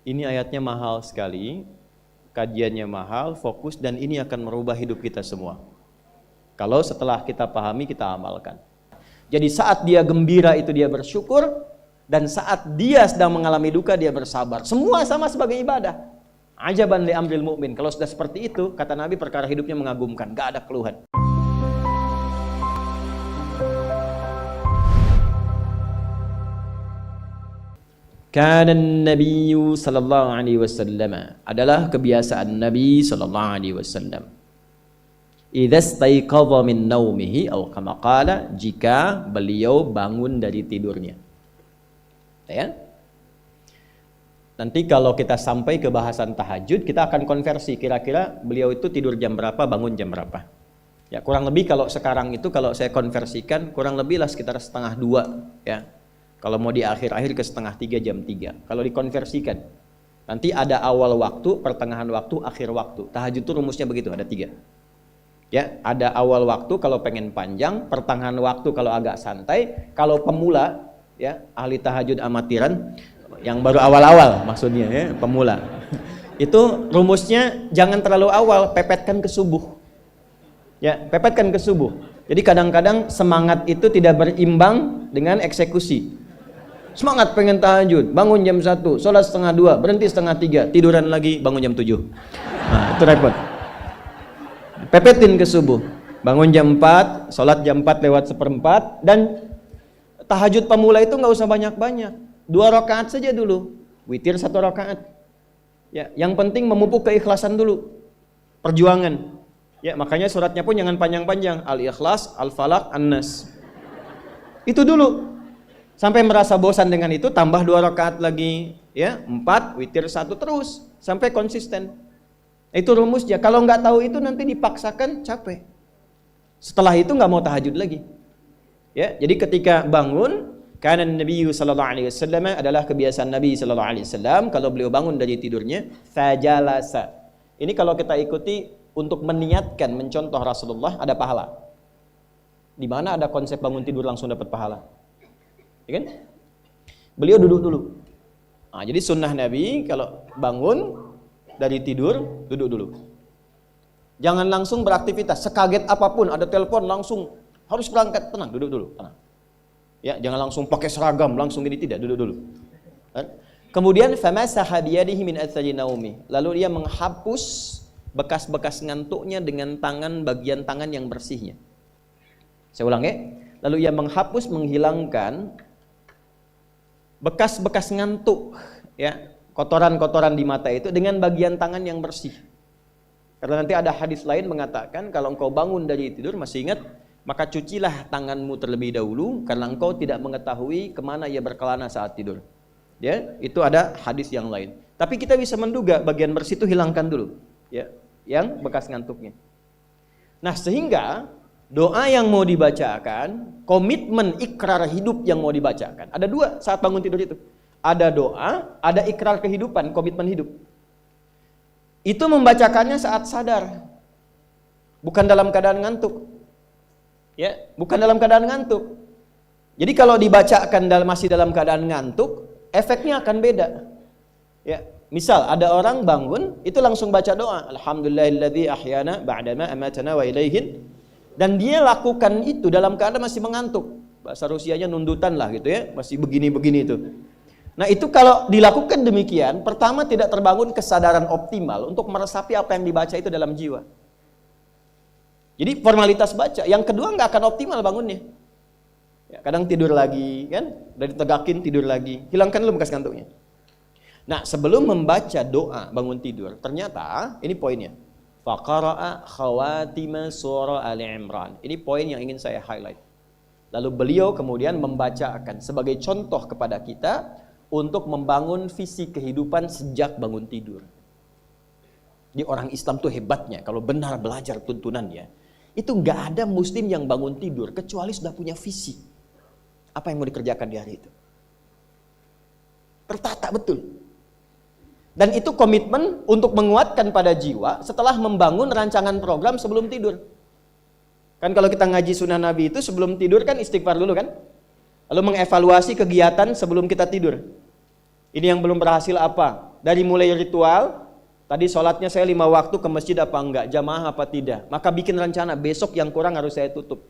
Ini ayatnya mahal sekali, kajiannya mahal, fokus, dan ini akan merubah hidup kita semua. Kalau setelah kita pahami, kita amalkan. Jadi saat dia gembira itu dia bersyukur, dan saat dia sedang mengalami duka dia bersabar. Semua sama sebagai ibadah. Ajaban li amril mu'min. Kalau sudah seperti itu, kata Nabi, perkara hidupnya mengagumkan, gak ada keluhan. Kana Nabi sallallahu alaihi wasallam, adalah kebiasaan Nabi sallallahu alaihi wasallam. Idza staiqadha min naumihi aw kama qala, jika beliau bangun dari tidurnya. Ya. Nanti kalau kita sampai ke bahasan tahajud, kita akan konversi kira-kira beliau itu tidur jam berapa, bangun jam berapa. Ya, kurang lebih kalau sekarang itu kalau saya konversikan kurang lebih lah sekitar 1:30 ya. Kalau mau di akhir-akhir ke 2:30 jam 3. Kalau dikonversikan, nanti ada awal waktu, pertengahan waktu, akhir waktu. Tahajud itu rumusnya begitu, ada 3. Ya, ada awal waktu kalau pengen panjang, pertengahan waktu kalau agak santai, kalau pemula, ya ahli tahajud amatiran, yang baru awal-awal maksudnya ya, pemula. Itu rumusnya jangan terlalu awal, pepetkan ke subuh. Ya, pepetkan ke subuh. Jadi kadang-kadang semangat itu tidak berimbang dengan eksekusi. Semangat pengen tahajud, bangun jam 1, sholat 1:30, berhenti 2:30, tiduran lagi, bangun jam 7. Nah, itu repot. Pepetin ke subuh, bangun jam 4, sholat jam 4 lewat 1/4, dan tahajud pemula itu nggak usah banyak-banyak, 2 rakaat saja dulu, witir 1 rakaat. Ya, yang penting memupuk keikhlasan dulu, perjuangan. Ya, makanya suratnya pun jangan panjang-panjang, Al-Ikhlas, Al-Falaq, An-Nas. Itu dulu. Sampai merasa bosan dengan itu, tambah 2 rakaat lagi, ya, 4, witir 1 terus, sampai konsisten. Itu rumusnya. Kalau nggak tahu itu nanti dipaksakan capek. Setelah itu nggak mau tahajud lagi. Ya, jadi ketika bangun, karena Nabi sallallahu alaihi wasallam, adalah kebiasaan Nabi sallallahu alaihi wasallam, kalau beliau bangun dari tidurnya, fajalasa. Ini kalau kita ikuti untuk meniatkan mencontoh Rasulullah, ada pahala. Di mana ada konsep bangun tidur langsung dapat pahala? Ya kan? Beliau duduk dulu. Nah, jadi sunnah Nabi kalau bangun dari tidur, duduk dulu. Jangan langsung beraktivitas, sekaget apapun, ada telepon langsung harus berangkat, tenang, duduk dulu, tenang. Ya, jangan langsung pakai seragam, langsung gini, tidak, duduk dulu. Kemudian famasaha biyadihi min athari naumi. Lalu dia menghapus bekas-bekas ngantuknya dengan tangan, bagian tangan yang bersihnya. Saya ulang ya. Lalu ia menghapus, menghilangkan bekas-bekas ngantuk, ya, kotoran-kotoran di mata itu dengan bagian tangan yang bersih. Karena nanti ada hadis lain mengatakan kalau engkau bangun dari tidur masih ingat, maka cucilah tanganmu terlebih dahulu karena engkau tidak mengetahui kemana ia berkelana saat tidur. Ya, itu ada hadis yang lain. Tapi kita bisa menduga bagian bersih itu hilangkan dulu, ya, yang bekas ngantuknya. Nah, sehingga doa yang mau dibacakan, komitmen ikrar hidup yang mau dibacakan, ada 2 saat bangun tidur itu. Ada doa, ada ikrar kehidupan, komitmen hidup. Itu membacakannya saat sadar, bukan dalam keadaan ngantuk. Ya, bukan dalam keadaan ngantuk. Jadi kalau dibacakan masih dalam keadaan ngantuk, efeknya akan beda. Ya, misal ada orang bangun, itu langsung baca doa, Alhamdulillahilladzi ahyana ba'dama amatana wa ilaihin. Dan dia lakukan itu dalam keadaan masih mengantuk. Bahasa Rusianya nundutan lah gitu ya, masih begini-begini itu. Nah, itu kalau dilakukan demikian, pertama tidak terbangun kesadaran optimal untuk meresapi apa yang dibaca itu dalam jiwa. Jadi formalitas baca. Yang kedua nggak akan optimal bangunnya. Ya, kadang tidur lagi, kan? Dari tegakin tidur lagi. Hilangkan dulu bekas ngantuknya. Nah, sebelum membaca doa bangun tidur, ternyata ini poinnya. Faqara'a khawatima surah Ali Imran. Ini poin yang ingin saya highlight. Lalu beliau kemudian membacakan sebagai contoh kepada kita untuk membangun visi kehidupan sejak bangun tidur. Di orang Islam tuh hebatnya, kalau benar belajar tuntunannya, itu nggak ada muslim yang bangun tidur kecuali sudah punya visi. Apa yang mau dikerjakan di hari itu. Tertata betul. Dan itu komitmen untuk menguatkan pada jiwa setelah membangun rancangan program sebelum tidur. Kan kalau kita ngaji sunnah Nabi itu sebelum tidur kan istighfar dulu kan? Lalu mengevaluasi kegiatan sebelum kita tidur. Ini yang belum berhasil apa? Dari mulai ritual, tadi sholatnya saya 5 waktu ke masjid apa enggak, jamaah apa tidak. Maka bikin rencana, besok yang kurang harus saya tutup.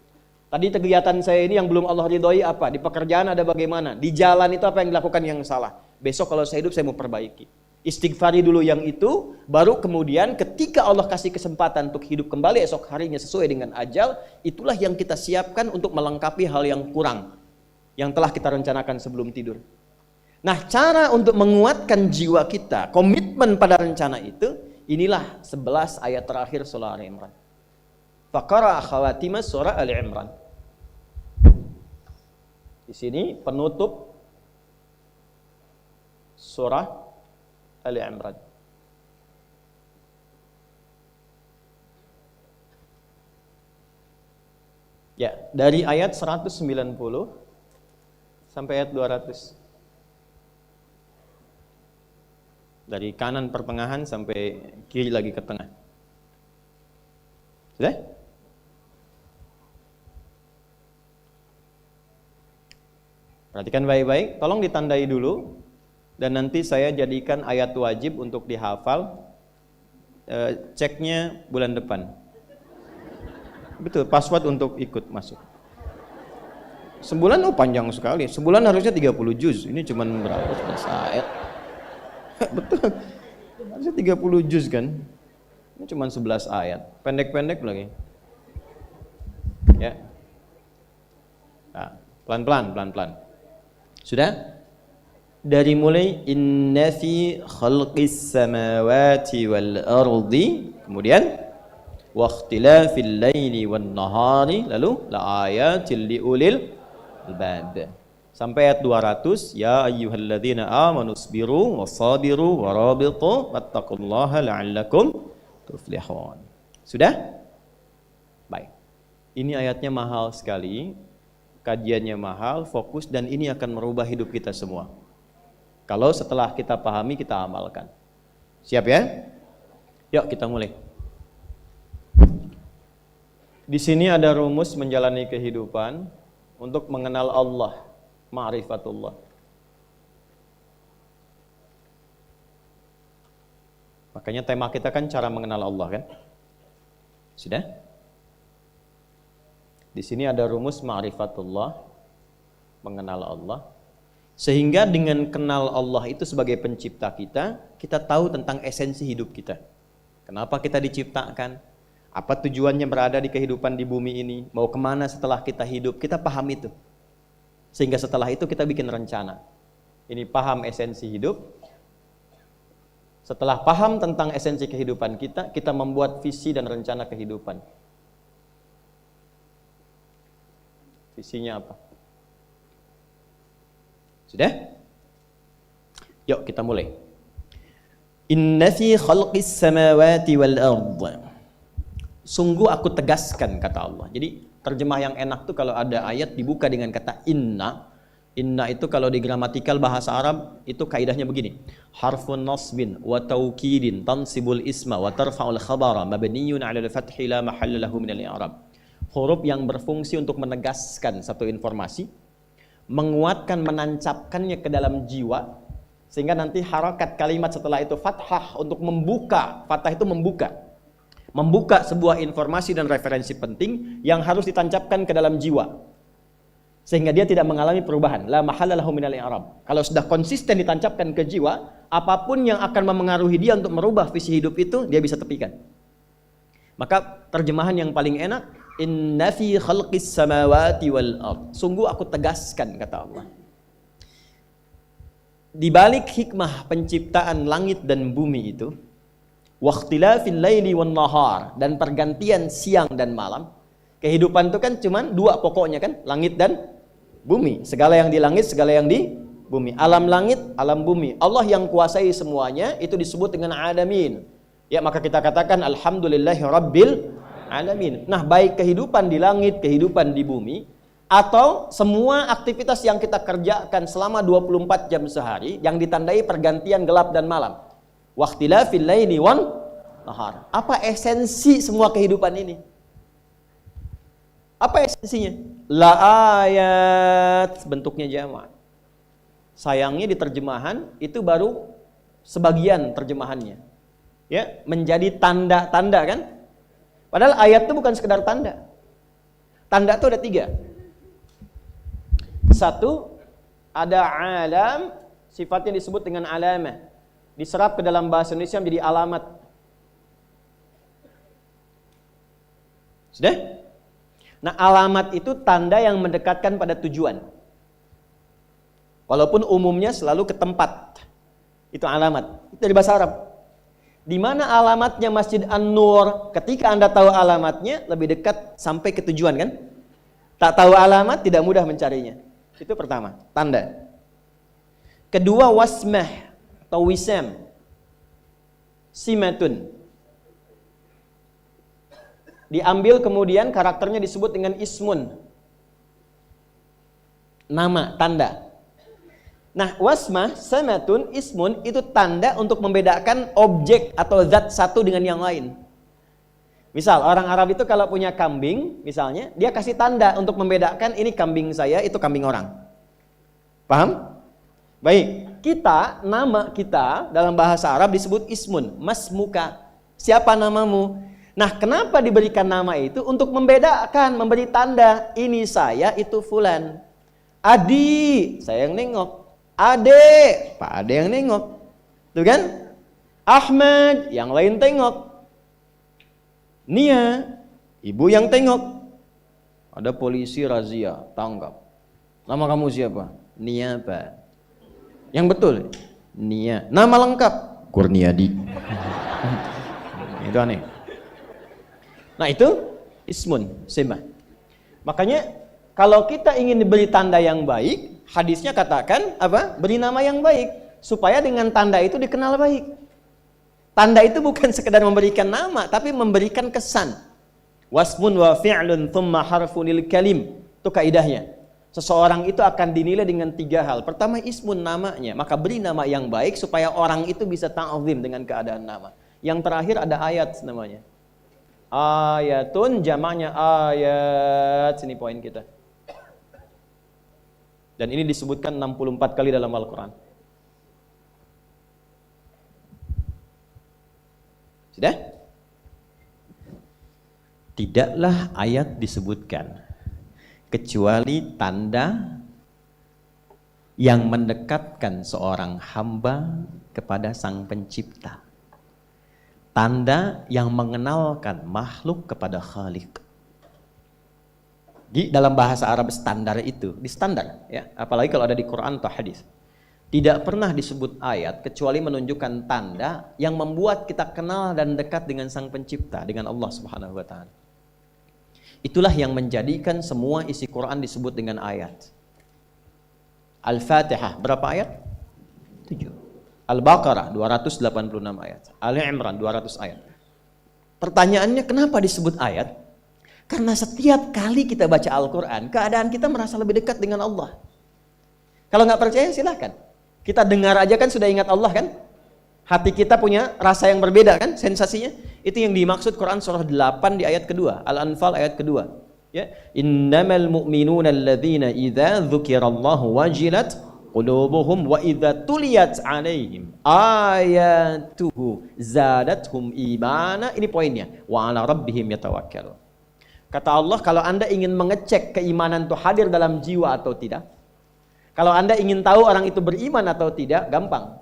Tadi kegiatan saya ini yang belum Allah ridhoi apa, di pekerjaan ada bagaimana, di jalan itu apa yang dilakukan yang salah. Besok kalau saya hidup saya mau perbaiki. Istighfari dulu yang itu, baru kemudian ketika Allah kasih kesempatan untuk hidup kembali esok harinya sesuai dengan ajal, itulah yang kita siapkan untuk melengkapi hal yang kurang, yang telah kita rencanakan sebelum tidur. Nah, cara untuk menguatkan jiwa kita, komitmen pada rencana itu, inilah 11 ayat terakhir surah Ali Imran. Faqara khawatimah surah Ali Imran. Di sini penutup surah Ali Imran. Ya, dari ayat 190 sampai ayat 200. Dari kanan pertengahan sampai kiri lagi ke tengah. Sudah? Perhatikan baik-baik, tolong ditandai dulu. Dan nanti saya jadikan ayat wajib untuk dihafal. Ceknya bulan depan. Betul, password untuk ikut masuk. Sebulan panjang sekali. Sebulan harusnya 30 juz. Ini cuma berapa? 11 ayat. Betul. Harusnya 30 juz kan. Ini cuma 11 ayat. Pendek-pendek lagi. Ya. Nah, pelan-pelan. Sudah? Dari mulai inna fi khalqis samawati wal ardi, kemudian wa ikhtilafil laili wan nahari, lalu la ayatil liulil albab. Sampai ayat 200, ya ayyuhalladzina amanu sabiru wasabiru warabitu wattaqullaha la'allakum tuflihun. Sudah? Baik. Ini ayatnya mahal sekali. Kajiannya mahal, fokus, dan ini akan merubah hidup kita semua. Kalau setelah kita pahami, kita amalkan. Siap ya? Yuk kita mulai. Di sini ada rumus menjalani kehidupan untuk mengenal Allah, ma'rifatullah. Makanya tema kita kan cara mengenal Allah kan? Sudah? Di sini ada rumus ma'rifatullah, mengenal Allah. Sehingga dengan kenal Allah itu sebagai pencipta kita, kita tahu tentang esensi hidup kita. Kenapa kita diciptakan? Apa tujuannya berada di kehidupan di bumi ini? Mau kemana setelah kita hidup? Kita paham itu. Sehingga setelah itu kita bikin rencana. Ini paham esensi hidup. Setelah paham tentang esensi kehidupan kita, kita membuat visi dan rencana kehidupan. Visinya apa? Sudah? Yuk kita mulai. Inna fi khalqis samawati wal ardh. Sungguh aku tegaskan, kata Allah. Jadi terjemah yang enak tuh kalau ada ayat dibuka dengan kata inna. Inna itu kalau di gramatikal bahasa Arab itu kaidahnya begini. Harfun nasbin wa taukidin tansibul isma wa tarfa'ul khabara mabniyun 'ala al-fathi la mahalla lahu min al-i'rab. Huruf yang berfungsi untuk menegaskan satu informasi, menguatkan, menancapkannya ke dalam jiwa, sehingga nanti harakat kalimat setelah itu fathah untuk membuka. Fathah itu membuka sebuah informasi dan referensi penting yang harus ditancapkan ke dalam jiwa, sehingga dia tidak mengalami perubahan. La mahalla lahu minal i'rab. Kalau sudah konsisten ditancapkan ke jiwa, apapun yang akan memengaruhi dia untuk merubah visi hidup itu, dia bisa tepikan. Maka terjemahan yang paling enak, inna fi khalqis samawati wal ard. Sungguh aku tegaskan, kata Allah. Di balik hikmah penciptaan langit dan bumi itu, waqtilafil laili wan nahar, dan pergantian siang dan malam. Kehidupan itu kan cuman dua pokoknya kan, langit dan bumi. Segala yang di langit, segala yang di bumi. Alam langit, alam bumi. Allah yang kuasai semuanya, itu disebut dengan alamin. Ya, maka kita katakan alhamdulillahi rabbil alamin. Nah, baik kehidupan di langit, kehidupan di bumi, atau semua aktivitas yang kita kerjakan selama 24 jam sehari yang ditandai pergantian gelap dan malam. Waqtilafil laili wan nahar. Apa esensi semua kehidupan ini? Apa esensinya? La ayat, bentuknya jamak. Sayangnya di terjemahan itu baru sebagian terjemahannya. Ya, menjadi tanda-tanda kan? Padahal ayat itu bukan sekedar tanda. Tanda itu ada 3. Satu, ada alam, sifatnya disebut dengan alamah. Diserap ke dalam bahasa Indonesia menjadi alamat. Sudah? Nah, alamat itu tanda yang mendekatkan pada tujuan. Walaupun umumnya selalu ke tempat. Itu alamat. Itu dari bahasa Arab. Di mana alamatnya Masjid An-Nur? Ketika Anda tahu alamatnya, lebih dekat sampai ke tujuan kan? Tak tahu alamat, tidak mudah mencarinya. Itu pertama, tanda. Kedua, wasmah atau wisam. Simatun. Diambil kemudian karakternya disebut dengan ismun. Nama, tanda. Nah, wasmah, samatun, ismun itu tanda untuk membedakan objek atau zat satu dengan yang lain. Misal orang Arab itu kalau punya kambing, misalnya, dia kasih tanda untuk membedakan ini kambing saya, itu kambing orang. Paham? Baik, nama kita dalam bahasa Arab disebut ismun, masmuka. Siapa namamu? Nah, kenapa diberikan nama itu? Untuk membedakan, memberi tanda, ini saya, itu fulan. Adi, saya yang nengok. Ade, Pak Ade yang nengok. Tuh kan? Ahmad, yang lain tengok. Nia, ibu yang tengok. Ada polisi razia, tangkap. Nama kamu siapa? Nia, Pak. Yang betul? Nia. Nama lengkap? Kurniadi. Itu aneh. Nah, itu ismun, sema. Makanya kalau kita ingin diberi tanda yang baik, hadisnya katakan apa? Beri nama yang baik supaya dengan tanda itu dikenal baik. Tanda itu bukan sekedar memberikan nama, tapi memberikan kesan. Wasmun wa fi'lun thumma harfunil kalim. Itu kaidahnya. Seseorang itu akan dinilai dengan 3 hal. Pertama, ismun, namanya. Maka beri nama yang baik supaya orang itu bisa ta'zim dengan keadaan nama. Yang terakhir ada ayat namanya. Ayatun, jamaknya ayat. Sini poin kita. Dan ini disebutkan 64 kali dalam Al-Quran. Sudah? Tidaklah ayat disebutkan kecuali tanda yang mendekatkan seorang hamba kepada Sang Pencipta. Tanda yang mengenalkan makhluk kepada Khalik. Di dalam bahasa Arab standar itu, di standar ya, apalagi kalau ada di Quran atau hadis. Tidak pernah disebut ayat kecuali menunjukkan tanda yang membuat kita kenal dan dekat dengan Sang Pencipta, dengan Allah Subhanahu wa taala. Itulah yang menjadikan semua isi Quran disebut dengan ayat. Al-Fatihah berapa ayat? 7. Al-Baqarah 286 ayat. Ali Imran 200 ayat. Pertanyaannya kenapa disebut ayat? Karena setiap kali kita baca Al-Quran, keadaan kita merasa lebih dekat dengan Allah. Kalau nggak percaya silahkan. Kita dengar aja kan sudah ingat Allah kan? Hati kita punya rasa yang berbeda kan sensasinya? Itu yang dimaksud Quran surah 8 di ayat kedua, Al-Anfal ayat kedua. Ya, innamal mu'minuna alladzina idza dzukirallahu wajilat qulubuhum wa idza tuliyat 'alaihim ayatuhu zadatuhum imana. Ini poinnya. Wa 'ala rabbihim yatawakkalun. Kata Allah, kalau Anda ingin mengecek keimanan itu hadir dalam jiwa atau tidak, kalau Anda ingin tahu orang itu beriman atau tidak, gampang.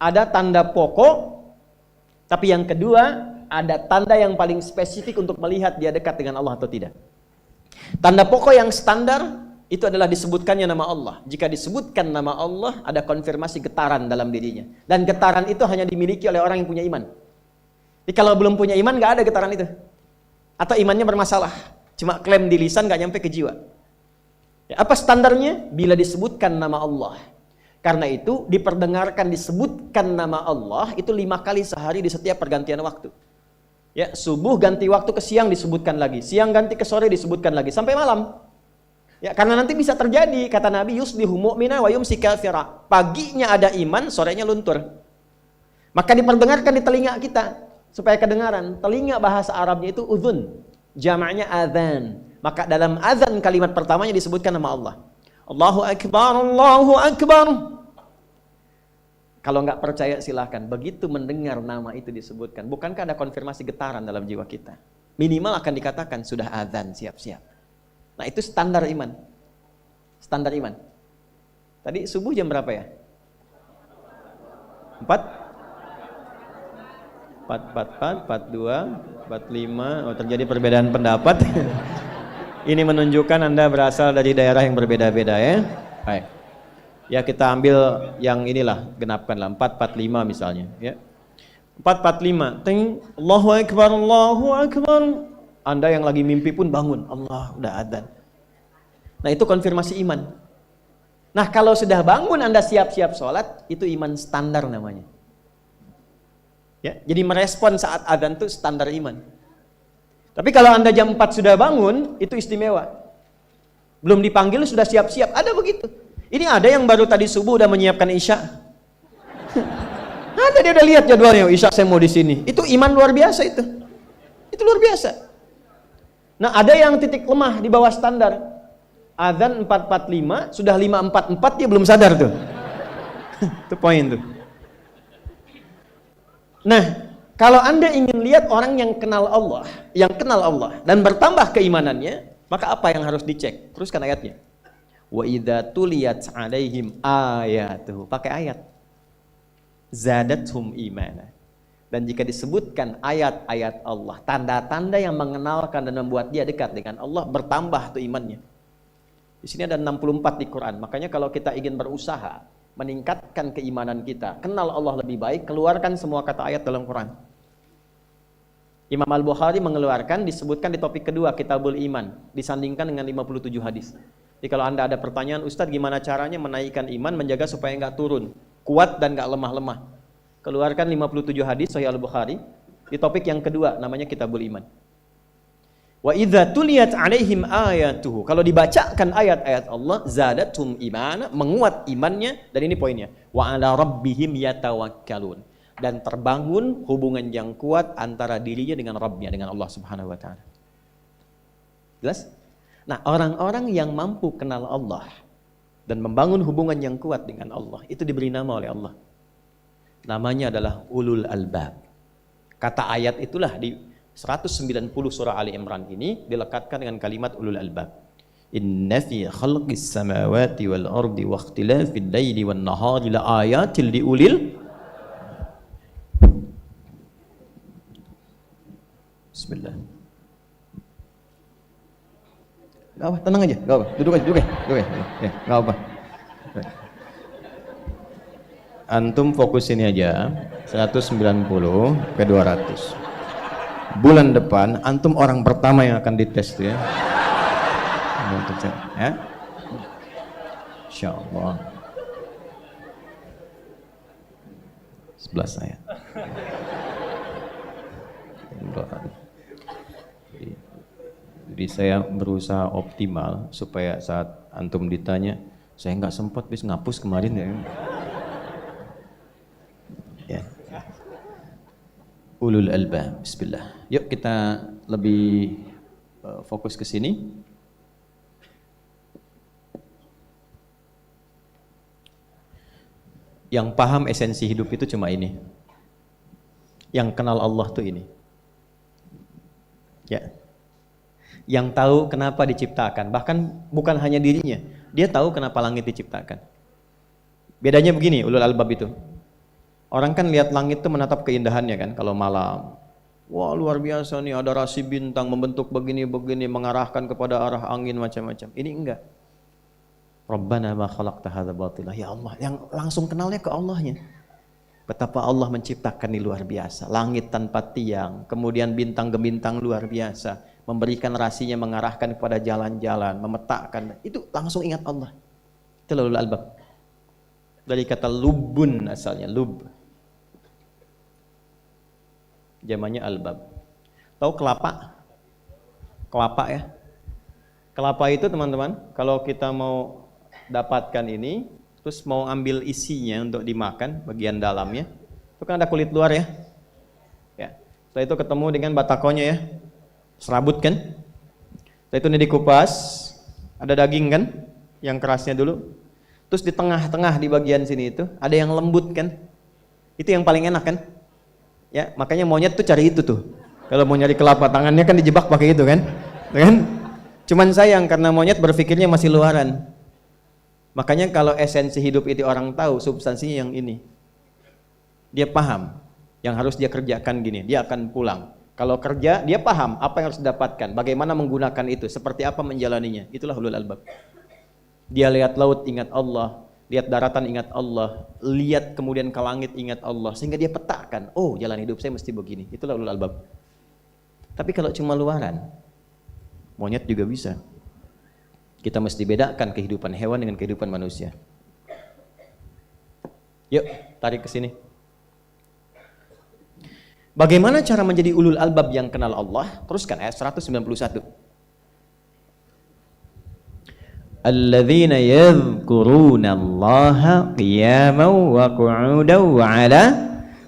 Ada tanda pokok, tapi yang kedua, ada tanda yang paling spesifik untuk melihat dia dekat dengan Allah atau tidak. Tanda pokok yang standar, itu adalah disebutkannya nama Allah. Jika disebutkan nama Allah, ada konfirmasi getaran dalam dirinya. Dan getaran itu hanya dimiliki oleh orang yang punya iman. Jadi kalau belum punya iman, nggak ada getaran itu. Atau imannya bermasalah, cuma klaim di lisan gak nyampe ke jiwa. Ya, apa standarnya? Bila disebutkan nama Allah. Karena itu diperdengarkan disebutkan nama Allah itu 5 kali sehari di setiap pergantian waktu. Ya, subuh ganti waktu ke siang disebutkan lagi, siang ganti ke sore disebutkan lagi, sampai malam. Ya, karena nanti bisa terjadi, kata Nabi, yusbihu mu'mina wa yumsi kafira. Paginya ada iman, sorenya luntur. Maka diperdengarkan di telinga kita. Supaya kedengaran. Telinga bahasa Arabnya itu udhun, jamaknya adzan. Maka dalam adzan kalimat pertamanya disebutkan nama Allah. Allahu Akbar, Allahu Akbar. Kalau nggak percaya silahkan. Begitu mendengar nama itu disebutkan, bukankah ada konfirmasi getaran dalam jiwa kita? Minimal akan dikatakan sudah azan, siap-siap. Nah itu standar iman. Standar iman. Tadi subuh jam berapa ya? 4, 45. Oh, terjadi perbedaan pendapat. Ini menunjukkan Anda berasal dari daerah yang berbeda-beda ya. Baik. Ya kita ambil yang inilah, genapkanlah 445 misalnya ya. 445. Ting, Allahu Akbar, Allahu Akbar. Anda yang lagi mimpi pun bangun, Allah udah adzan. Nah, itu konfirmasi iman. Nah, kalau sudah bangun Anda siap-siap sholat, itu iman standar namanya. Ya, jadi merespon saat adzan itu standar iman. Tapi kalau Anda jam 4 sudah bangun, itu istimewa. Belum dipanggil sudah siap-siap, ada begitu. Ini ada yang baru tadi subuh udah menyiapkan isya. Ada dia udah lihat jadwalnya, isya saya mau di sini. Itu iman luar biasa itu. Itu luar biasa. Nah, ada yang titik lemah di bawah standar. Adzan 4.45, sudah 5.44 dia belum sadar tuh. Itu poin tuh. Nah, kalau Anda ingin lihat orang yang kenal Allah dan bertambah keimanannya, maka apa yang harus dicek? Teruskan ayatnya. Wa idza tuliyat 'alaihim ayatuhu. Pakai ayat. Zadathum imana. Dan jika disebutkan ayat-ayat Allah, tanda-tanda yang mengenalkan dan membuat dia dekat dengan Allah, bertambah tuh imannya. Di sini ada 64 di Quran. Makanya kalau kita ingin berusaha meningkatkan keimanan kita, kenal Allah lebih baik, keluarkan semua kata ayat dalam Quran. Imam Al-Bukhari mengeluarkan, disebutkan di topik kedua, Kitabul Iman, disandingkan dengan 57 hadis. Jadi kalau Anda ada pertanyaan, Ustadz gimana caranya menaikkan iman, menjaga supaya nggak turun, kuat dan nggak lemah-lemah, keluarkan 57 hadis Sahih Al-Bukhari di topik yang kedua, namanya Kitabul Iman. Wa idza tuliyat 'alaihim ayatuhu. Kalau dibacakan ayat-ayat Allah, zadatum imana, menguat imannya, dan ini poinnya. Wa 'ala rabbihim yatawakkalun. Dan terbangun hubungan yang kuat antara dirinya dengan Rabbnya, dengan Allah Subhanahu wa taala. Jelas? Nah, orang-orang yang mampu kenal Allah dan membangun hubungan yang kuat dengan Allah, itu diberi nama oleh Allah. Namanya adalah ulul albab. Kata ayat itulah di 190 surah Ali Imran ini dilekatkan dengan kalimat ulul albab. Inna fi khalqis samawati wal ardi wa ikhtilafil laili wan nahari la ayatil liulil. Bismillah. Gak apa, tenang aja, gak apa, duduk aja, ya, gak apa. Antum fokus ini aja, 190 ke 200. Bulan depan, antum orang pertama yang akan dites tuh ya. Ya. Insyaallah. 11 saya. Jadi saya berusaha optimal supaya saat antum ditanya, saya nggak sempat bis ngapus kemarin ya. Ya. Ulul albab, bismillah. Yuk kita lebih fokus ke sini. Yang paham esensi hidup itu cuma ini. Yang kenal Allah tuh ini. Ya. Yang tahu kenapa diciptakan, bahkan bukan hanya dirinya, dia tahu kenapa langit diciptakan. Bedanya begini, ulul albab itu. Orang kan lihat langit itu menatap keindahannya kan, kalau malam. Wah luar biasa nih, ada rasi bintang membentuk begini-begini, mengarahkan kepada arah angin macam-macam. Ini enggak. Rabbana ma khalaqta hadza batila. Ya Allah, yang langsung kenalnya ke Allahnya. Betapa Allah menciptakan ini luar biasa. Langit tanpa tiang, kemudian bintang gemintang luar biasa. Memberikan rasinya, mengarahkan kepada jalan-jalan, memetakkan. Itu langsung ingat Allah. Itu ulul albab. Dari kata lubun asalnya, lub. Jamannya albab. Tahu kelapa? Kelapa ya. Kelapa itu teman-teman, kalau kita mau dapatkan ini, terus mau ambil isinya untuk dimakan, bagian dalamnya, itu kan ada kulit luar ya. Ya. Setelah itu ketemu dengan batakonya ya, serabut kan. Setelah itu ini dikupas, ada daging kan, yang kerasnya dulu. Terus di tengah-tengah di bagian sini itu ada yang lembut kan, Itu yang paling enak kan? Ya, makanya monyet tuh cari itu tuh. Kalau mau nyari kelapa tangannya kan dijebak pakai itu kan? Cuman sayang karena monyet berpikirnya masih luaran. Makanya kalau esensi hidup itu orang tahu, substansinya yang ini. Dia paham yang harus dia kerjakan gini, dia akan pulang. Kalau kerja, dia paham apa yang harus didapatkan, bagaimana menggunakan itu, seperti apa menjalaninya. Itulah ulul albab. Dia lihat laut, ingat Allah. Lihat daratan, ingat Allah. Lihat kemudian ke langit, ingat Allah. Sehingga dia petakan, oh jalan hidup saya mesti begini. Itulah ulul albab. Tapi kalau cuma luaran, monyet juga bisa. Kita mesti bedakan kehidupan hewan dengan kehidupan manusia. Yuk, tarik ke sini. Bagaimana cara menjadi ulul albab yang kenal Allah? Teruskan ayat 191. Alladzina yadhkuruna Allaha qiyaman wa qu'udan wa 'ala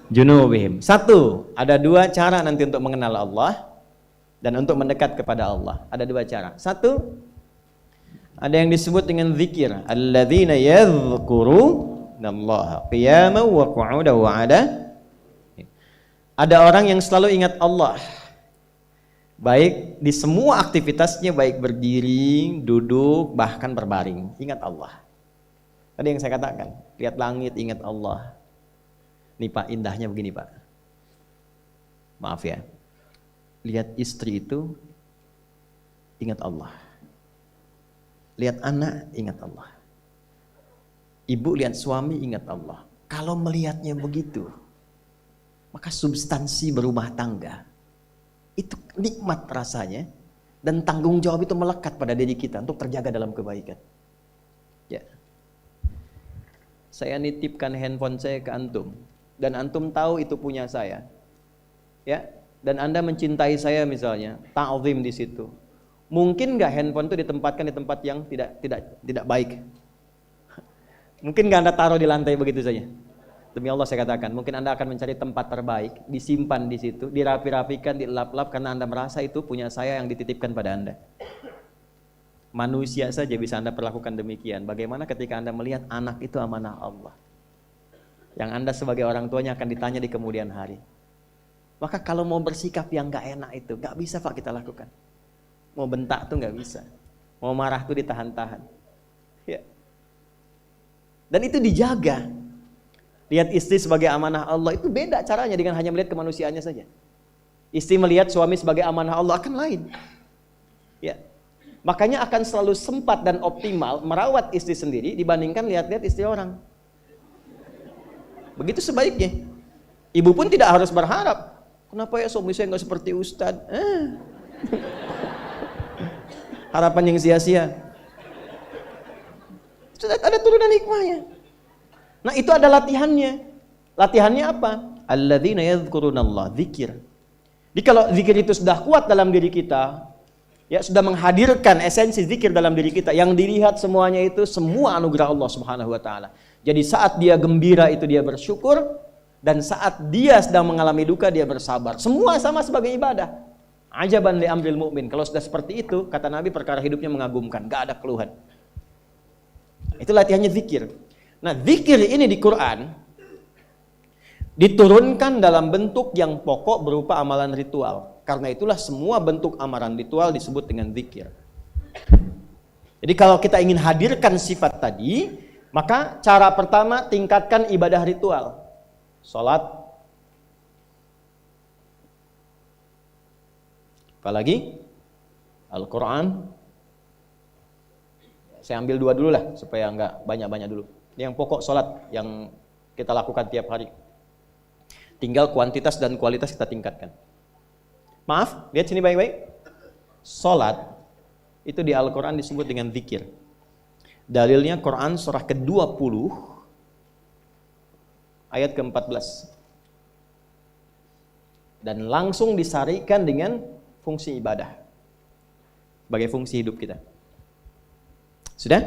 junubihim. Satu, ada dua cara nanti untuk mengenal Allah dan untuk mendekat kepada Allah. Ada dua cara. Satu, ada yang disebut dengan zikir. Alladzina yadhkuruna Allaha qiyaman wa qu'udan wa 'ala. Ada orang yang selalu ingat Allah. Baik di semua aktivitasnya, baik berdiri, duduk, bahkan berbaring, ingat Allah. Tadi yang saya katakan, lihat langit, ingat Allah. Nih Pak, indahnya begini Pak. Maaf ya. Lihat istri itu, ingat Allah. Lihat anak, ingat Allah. Ibu lihat suami, ingat Allah. Kalau melihatnya begitu, maka substansi berumah tangga itu nikmat rasanya, dan tanggung jawab itu melekat pada diri kita untuk terjaga dalam kebaikan. Ya. Saya nitipkan handphone saya ke antum, dan antum tahu itu punya saya. Ya, dan Anda mencintai saya misalnya, ta'zim di situ. Mungkin nggak handphone itu ditempatkan di tempat yang tidak baik? Mungkin nggak Anda taruh di lantai begitu saja? Demi Allah saya katakan, mungkin Anda akan mencari tempat terbaik, disimpan di situ, dirapi-rapikan, dilap-lap, karena Anda merasa itu punya saya yang dititipkan pada Anda. Manusia saja bisa Anda perlakukan demikian. Bagaimana ketika Anda melihat anak itu amanah Allah, yang Anda sebagai orang tuanya akan ditanya di kemudian hari. Maka kalau mau bersikap yang gak enak itu, gak bisa Pak kita lakukan. Mau bentak tuh gak bisa, mau marah tuh ditahan-tahan. Ya. Dan itu dijaga. Lihat istri sebagai amanah Allah itu beda caranya dengan hanya melihat kemanusiaannya saja. Istri melihat suami sebagai amanah Allah akan lain. Ya. Makanya akan selalu sempat dan optimal merawat istri sendiri dibandingkan lihat-lihat istri orang. Begitu sebaiknya. Ibu pun tidak harus berharap, kenapa ya suami saya nggak seperti Ustadz? Harapan yang sia-sia. Sudah ada turunan hikmahnya. Nah itu ada latihannya. Latihannya apa? Alladzina yadhkurunallah, zikir. Jadi kalau zikir itu sudah kuat dalam diri kita, ya sudah menghadirkan esensi zikir dalam diri kita, yang dilihat semuanya itu semua anugerah Allah Subhanahu wa taala. Jadi saat dia gembira itu dia bersyukur, dan saat dia sedang mengalami duka dia bersabar. Semua sama sebagai ibadah. Ajaban li amril mu'min. Kalau sudah seperti itu, kata Nabi, perkara hidupnya mengagumkan, gak ada keluhan. Itu latihannya zikir. Nah, zikir ini di Quran diturunkan dalam bentuk yang pokok berupa amalan ritual. Karena itulah semua bentuk amalan ritual disebut dengan zikir. Jadi kalau kita ingin hadirkan sifat tadi, maka cara pertama tingkatkan ibadah ritual. Salat. Apalagi? Al-Quran. Saya ambil dua dulu lah supaya nggak banyak-banyak dulu. Yang pokok salat yang kita lakukan tiap hari. Tinggal kuantitas dan kualitas kita tingkatkan. Maaf, lihat sini baik-baik. Salat itu di Al-Quran disebut dengan zikir. Dalilnya Quran surah ke-20 ayat ke-14. Dan langsung disarikan dengan fungsi ibadah sebagai fungsi hidup kita. Sudah?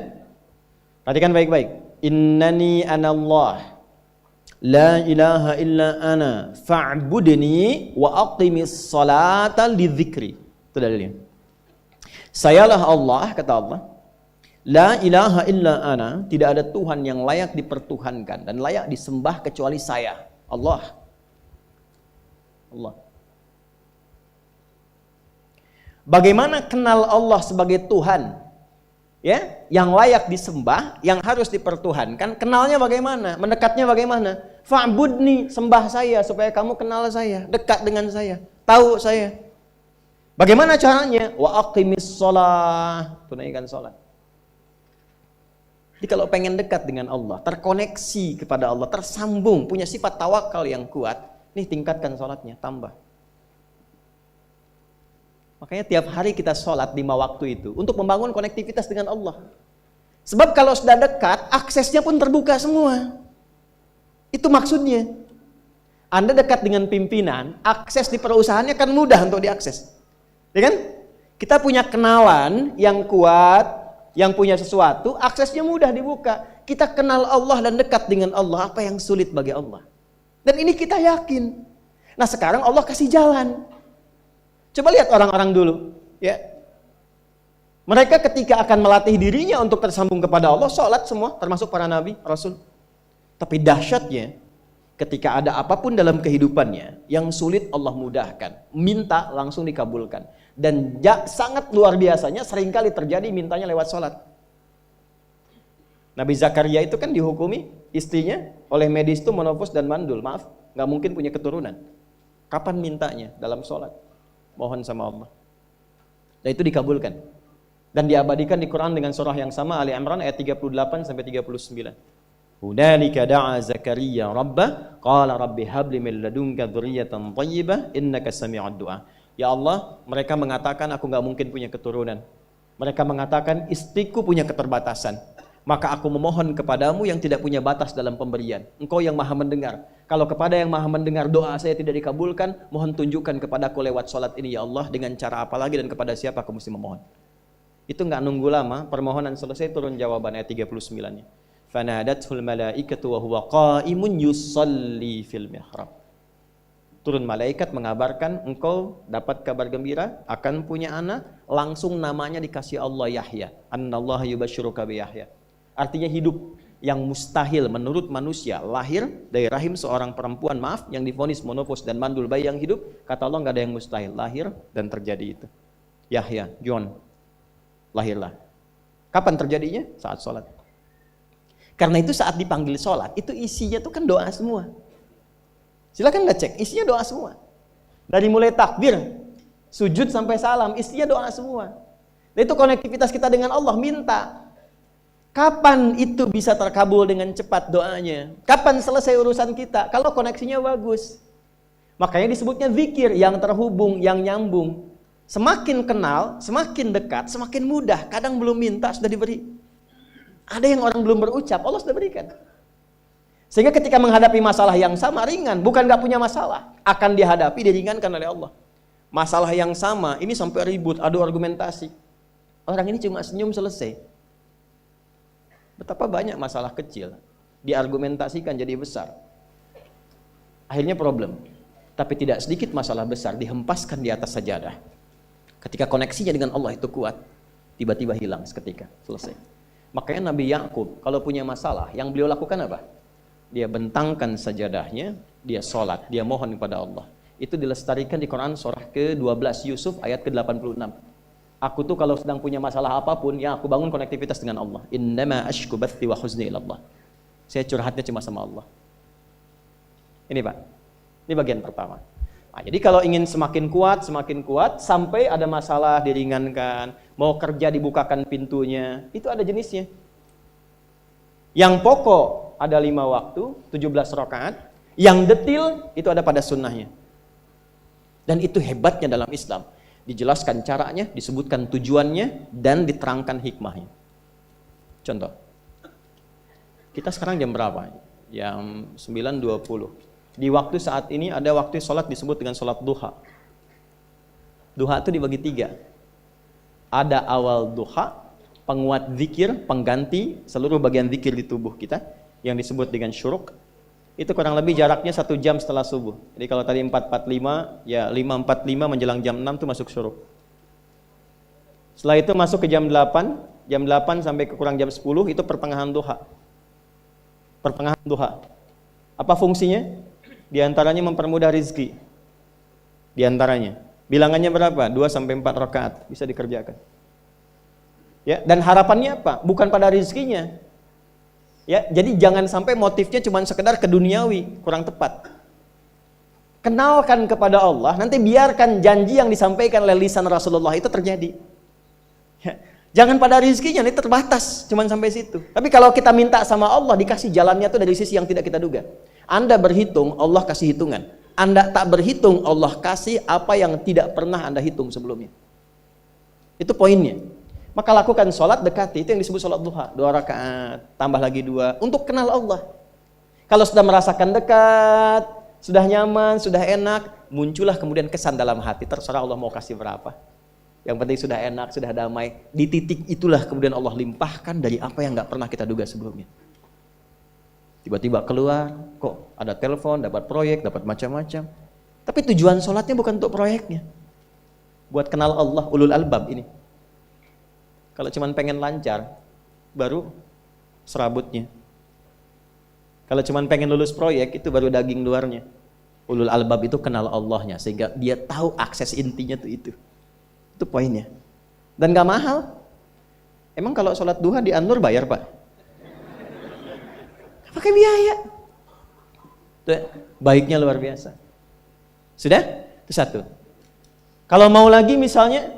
Perhatikan baik-baik. Innani anallah la ilaha illa ana fa'budni wa aqimis salata lidzikri. Itu dalilnya. Sayalah Allah, kata Allah. La ilaha illa ana, tidak ada Tuhan yang layak dipertuhankan dan layak disembah kecuali saya. Allah. Bagaimana kenal Allah sebagai Tuhan? Ya, yang layak disembah, yang harus dipertuhankan, kenalnya bagaimana? Mendekatnya bagaimana? Fa'budni, sembah saya supaya kamu kenal saya, dekat dengan saya, tahu saya. Bagaimana caranya? Wa aqimis shalah, tunaikan salat. Jadi kalau pengen dekat dengan Allah, terkoneksi kepada Allah, tersambung, punya sifat tawakal yang kuat, nih tingkatkan salatnya, tambah. Makanya tiap hari kita sholat 5 waktu itu untuk membangun konektivitas dengan Allah. Sebab kalau sudah dekat, aksesnya pun terbuka semua. Itu maksudnya. Anda dekat dengan pimpinan, akses di perusahaannya kan mudah untuk diakses. Ya kan? Kita punya kenalan yang kuat, yang punya sesuatu, aksesnya mudah dibuka. Kita kenal Allah dan dekat dengan Allah, apa yang sulit bagi Allah. Dan ini kita yakin. Nah sekarang Allah kasih jalan. Coba lihat orang-orang dulu, ya. Mereka ketika akan melatih dirinya untuk tersambung kepada Allah, sholat semua, termasuk para nabi, rasul. Tapi dahsyatnya, ketika ada apapun dalam kehidupannya yang sulit Allah mudahkan, minta langsung dikabulkan. Dan sangat luar biasanya, seringkali terjadi mintanya lewat sholat. Nabi Zakaria itu kan dihukumi istrinya oleh medis itu menopause dan mandul, maaf, nggak mungkin punya keturunan. Kapan mintanya? Dalam sholat. Mohon sama Allah. Dan itu dikabulkan. Dan diabadikan di Quran dengan surah yang sama, Ali Imran ayat 38 sampai 39. Hunalika da'a Zakaria rabbah qala rabbi habli min ladunka dzurriyyatan thayyibah innaka sami'ud du'a. Ya Allah, mereka mengatakan aku enggak mungkin punya keturunan. Mereka mengatakan istriku punya keterbatasan. Maka aku memohon kepadamu yang tidak punya batas dalam pemberian. Engkau yang maha mendengar. Kalau kepada yang maha mendengar doa saya tidak dikabulkan, mohon tunjukkan kepadaku lewat sholat ini ya Allah, dengan cara apa lagi dan kepada siapa aku mesti memohon. Itu enggak nunggu lama, permohonan selesai turun jawaban ayat 39-nya. Fanadathul malaikatu wa huwa qa'imun yusalli fil mihrab. Turun malaikat mengabarkan engkau dapat kabar gembira akan punya anak, langsung namanya dikasih Allah Yahya. Annallaha yubasyiruka bi Yahya. Artinya hidup yang mustahil menurut manusia, lahir dari rahim seorang perempuan, maaf, yang divonis monopause dan mandul, bayi yang hidup, kata Allah nggak ada yang mustahil, lahir dan terjadi itu. Yahya, John, lahirlah. Kapan terjadinya? Saat sholat. Karena itu saat dipanggil sholat, itu isinya tuh kan doa semua. Silakan Anda cek, isinya doa semua. Dari mulai takbir, sujud sampai salam, isinya doa semua. Dan itu konektivitas kita dengan Allah, minta. Kapan itu bisa terkabul dengan cepat doanya? Kapan selesai urusan kita? Kalau koneksinya bagus. Makanya disebutnya zikir, yang terhubung, yang nyambung. Semakin kenal, semakin dekat, semakin mudah. Kadang belum minta, sudah diberi. Ada yang orang belum berucap, Allah sudah berikan. Sehingga ketika menghadapi masalah yang sama, ringan. Bukan gak punya masalah. Akan dihadapi, diringankan oleh Allah. Masalah yang sama, ini sampai ribut, adu argumentasi. Orang ini cuma senyum, selesai. Betapa banyak masalah kecil diargumentasikan jadi besar. Akhirnya problem. Tapi tidak sedikit masalah besar dihempaskan di atas sajadah. Ketika koneksinya dengan Allah itu kuat, tiba-tiba hilang seketika, selesai. Makanya Nabi Yakub kalau punya masalah, yang beliau lakukan apa? Dia bentangkan sajadahnya, dia sholat, dia mohon kepada Allah. Itu dilestarikan di Quran surah ke-12 Yusuf ayat ke-86. Aku tuh kalau sedang punya masalah apapun, yang aku bangun konektivitas dengan Allah. Innama ashku bathi wa huzni ilallah. Saya curhatnya cuma sama Allah. Ini Pak, ini bagian pertama. Nah, jadi kalau ingin semakin kuat, sampai ada masalah diringankan, mau kerja dibukakan pintunya, itu ada jenisnya. Yang pokok ada 5 waktu, 17 rakaat. Yang detil itu ada pada sunnahnya. Dan itu hebatnya dalam Islam. Dijelaskan caranya, disebutkan tujuannya, dan diterangkan hikmahnya. Contoh, kita sekarang jam berapa? Jam 9.20. Di waktu saat ini ada waktu sholat disebut dengan sholat duha. Duha itu dibagi 3. Ada awal duha, penguat zikir, pengganti seluruh bagian zikir di tubuh kita, yang disebut dengan syuruk. Itu kurang lebih jaraknya 1 jam setelah subuh. Jadi kalau tadi 4.45, ya 5.45 menjelang jam 6 itu masuk syuruk. Setelah itu masuk ke jam 8 sampai ke kurang jam 10 itu pertengahan duha. Pertengahan duha. Apa fungsinya? Di antaranya mempermudah rizki. Di antaranya. Bilangannya berapa? 2 sampai 4 rakaat bisa dikerjakan. Ya, dan harapannya apa? Bukan pada rizkinya. Ya, jadi jangan sampai motifnya cuma sekedar ke duniawi, kurang tepat. Kenalkan kepada Allah, nanti biarkan janji yang disampaikan oleh lisan Rasulullah itu terjadi. Ya, jangan pada rizkinya, ini terbatas, cuma sampai situ. Tapi kalau kita minta sama Allah, dikasih jalannya tuh dari sisi yang tidak kita duga. Anda berhitung, Allah kasih hitungan. Anda tak berhitung, Allah kasih apa yang tidak pernah Anda hitung sebelumnya. Itu poinnya. Maka lakukan sholat dekati, itu yang disebut sholat duha. 2 rakaat, tambah lagi 2, untuk kenal Allah. Kalau sudah merasakan dekat, sudah nyaman, sudah enak, muncullah kemudian kesan dalam hati, terserah Allah mau kasih berapa. Yang penting sudah enak, sudah damai. Di titik itulah kemudian Allah limpahkan dari apa yang gak pernah kita duga sebelumnya. Tiba-tiba keluar, kok ada telepon, dapat proyek, dapat macam-macam. Tapi tujuan sholatnya bukan untuk proyeknya. Buat kenal Allah, ulul albab ini. Kalau cuma pengen lancar, baru serabutnya. Kalau cuma pengen lulus proyek, itu baru daging luarnya. Ulul albab itu kenal Allahnya, sehingga dia tahu akses intinya tuh itu. Itu poinnya. Dan gak mahal. Emang kalau sholat duha di An-Nur bayar, Pak? Pakai biaya. Tuh, baiknya luar biasa. Sudah? Itu satu. Kalau mau lagi misalnya,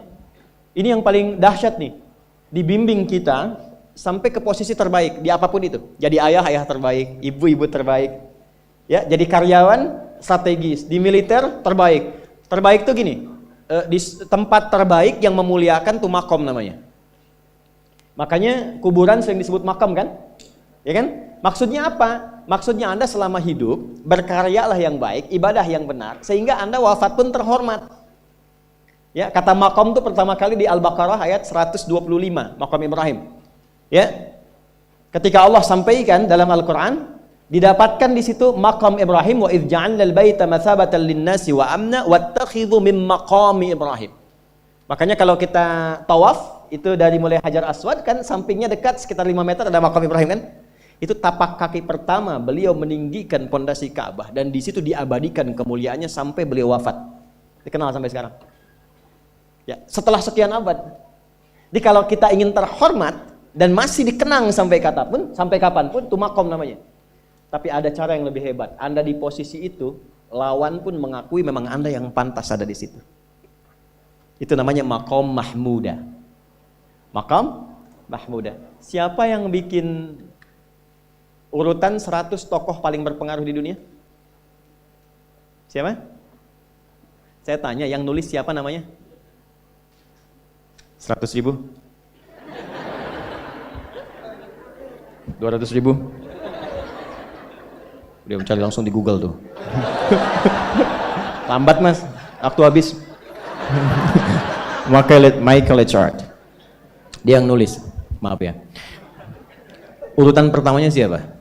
ini yang paling dahsyat nih. Dibimbing kita sampai ke posisi terbaik di apapun itu. Jadi ayah terbaik, ibu terbaik. Ya, jadi karyawan strategis, di militer terbaik. Terbaik tuh gini, di tempat terbaik yang memuliakan tuh makom namanya. Makanya kuburan sering disebut makam kan? Ya kan? Maksudnya apa? Maksudnya Anda selama hidup berkaryalah yang baik, ibadah yang benar, sehingga Anda wafat pun terhormat. Ya, kata makom itu pertama kali di Al-Baqarah ayat 125, makom Ibrahim. Ya. Ketika Allah sampaikan dalam Al-Qur'an, didapatkan di situ makom Ibrahim, wa idz ja'alna al-baita matsabatan lin-nasi wa amna wattakhidhu min maqami Ibrahim. Makanya kalau kita tawaf, itu dari mulai Hajar Aswad kan sampingnya dekat sekitar 5 meter ada makom Ibrahim kan? Itu tapak kaki pertama beliau meninggikan pondasi Ka'bah, dan di situ diabadikan kemuliaannya sampai beliau wafat. Dikenal sampai sekarang. Ya, setelah sekian abad. Jadi kalau kita ingin terhormat dan masih dikenang sampai kapanpun, itu makom namanya. Tapi ada cara yang lebih hebat. Anda di posisi itu, lawan pun mengakui memang Anda yang pantas ada di situ. Itu namanya makom mahmuda. Makom mahmuda. Siapa yang bikin urutan 100 tokoh paling berpengaruh di dunia? Siapa? Saya tanya, yang nulis siapa namanya? 100.000? 200.000? Dia mencari langsung di Google tuh. Lambat mas, waktu habis. Michael Chart. Dia yang nulis, maaf ya. Urutan pertamanya siapa?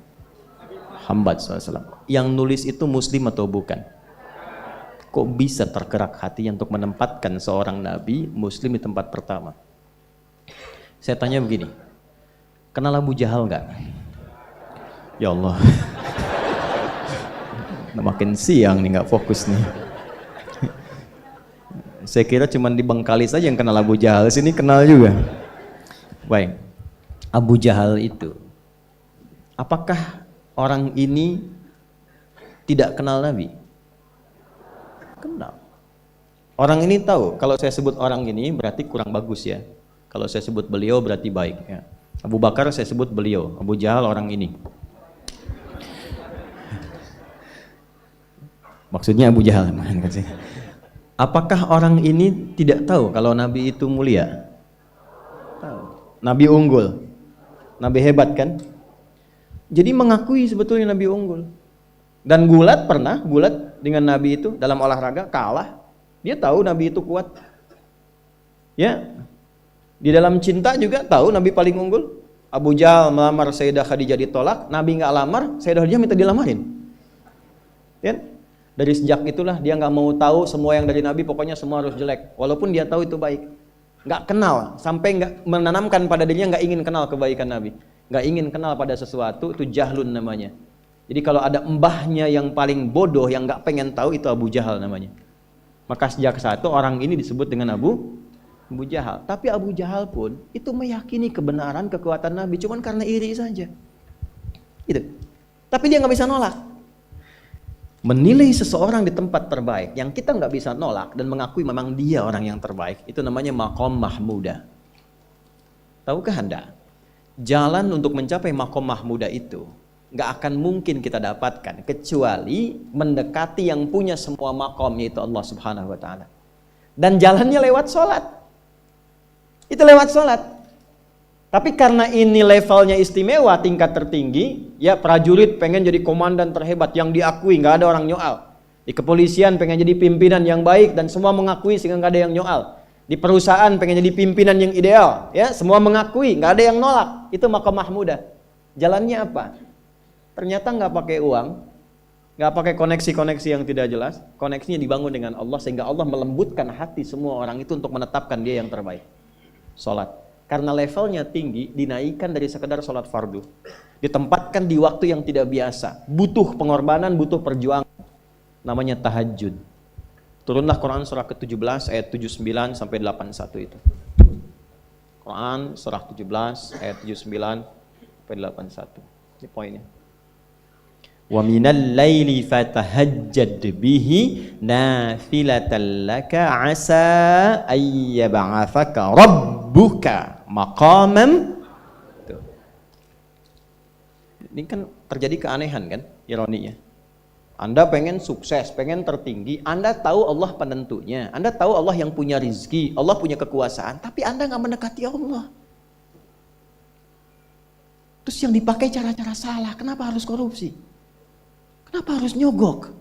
Muhammad SAW. Yang nulis itu muslim atau bukan? Kok bisa tergerak hatinya untuk menempatkan seorang nabi muslim di tempat pertama? Saya tanya begini, kenal Abu Jahal nggak? Ya Allah, makin siang nih nggak fokus nih. Saya kira cuma di Bengkalis saja yang kenal Abu Jahal, sini kenal juga. Baik, Abu Jahal itu, apakah orang ini tidak kenal Nabi? Kenal. Orang ini tahu, kalau saya sebut orang ini berarti kurang bagus ya. Kalau saya sebut beliau berarti baik ya. Abu Bakar saya sebut beliau, Abu Jahal orang ini. Maksudnya Abu Jahal. Apakah orang ini tidak tahu kalau Nabi itu mulia? Tahu. Nabi unggul. Nabi hebat kan? Jadi mengakui sebetulnya Nabi unggul. Dan gulat dengan Nabi itu dalam olahraga kalah. Dia tahu Nabi itu kuat. Ya. Di dalam cinta juga tahu Nabi paling unggul. Abu Jahal melamar Sayyidah Khadijah ditolak, Nabi nggak lamar, Sayyidah Khadijah minta dilamarin. Ya. Dari sejak itulah dia nggak mau tahu semua yang dari Nabi, pokoknya semua harus jelek. Walaupun dia tahu itu baik. Nggak kenal, sampai nggak menanamkan pada dirinya nggak ingin kenal kebaikan Nabi. Nggak ingin kenal pada sesuatu, itu jahlun namanya. Jadi kalau ada mbahnya yang paling bodoh yang nggak pengen tahu, itu Abu Jahal namanya. Maka sejak saat itu orang ini disebut dengan Abu Jahal. Tapi Abu Jahal pun itu meyakini kebenaran, kekuatan Nabi, cuman karena iri saja. Gitu. Tapi dia nggak bisa nolak. Menilai seseorang di tempat terbaik yang kita nggak bisa nolak dan mengakui memang dia orang yang terbaik, itu namanya maqam mahmuda. Tahukah Anda? Jalan untuk mencapai maqam mahmuda itu nggak akan mungkin kita dapatkan kecuali mendekati yang punya semua maqam, yaitu Allah Subhanahu wa taala. Dan jalannya lewat sholat. Itu lewat sholat. Tapi karena ini levelnya istimewa, tingkat tertinggi, ya prajurit pengen jadi komandan terhebat yang diakui, nggak ada orang nyoal. Di kepolisian pengen jadi pimpinan yang baik dan semua mengakui sehingga nggak ada yang nyoal. Di perusahaan pengen jadi pimpinan yang ideal, ya semua mengakui, nggak ada yang nolak. Itu maqam mahmuda. Jalannya apa? Ternyata nggak pakai uang, nggak pakai koneksi-koneksi yang tidak jelas. Koneksinya dibangun dengan Allah sehingga Allah melembutkan hati semua orang itu untuk menetapkan dia yang terbaik. Sholat. Karena levelnya tinggi, dinaikkan dari sekedar sholat fardu. Ditempatkan di waktu yang tidak biasa. Butuh pengorbanan, butuh perjuangan. Namanya tahajud. Turunlah Quran surah ke-17 ayat 79 sampai 81 itu. Quran surah 17 ayat 79 sampai 81. Ini poinnya. Wa minal laili fatahajjad bihi nafilatan laka asa ayyab'athaka rabbuka maqamam. Ini kan terjadi keanehan kan, ironinya. Anda pengen sukses, pengen tertinggi, Anda tahu Allah penentunya, Anda tahu Allah yang punya rizki, Allah punya kekuasaan, tapi Anda nggak mendekati Allah. Terus yang dipakai cara-cara salah, kenapa harus korupsi? Kenapa harus nyogok?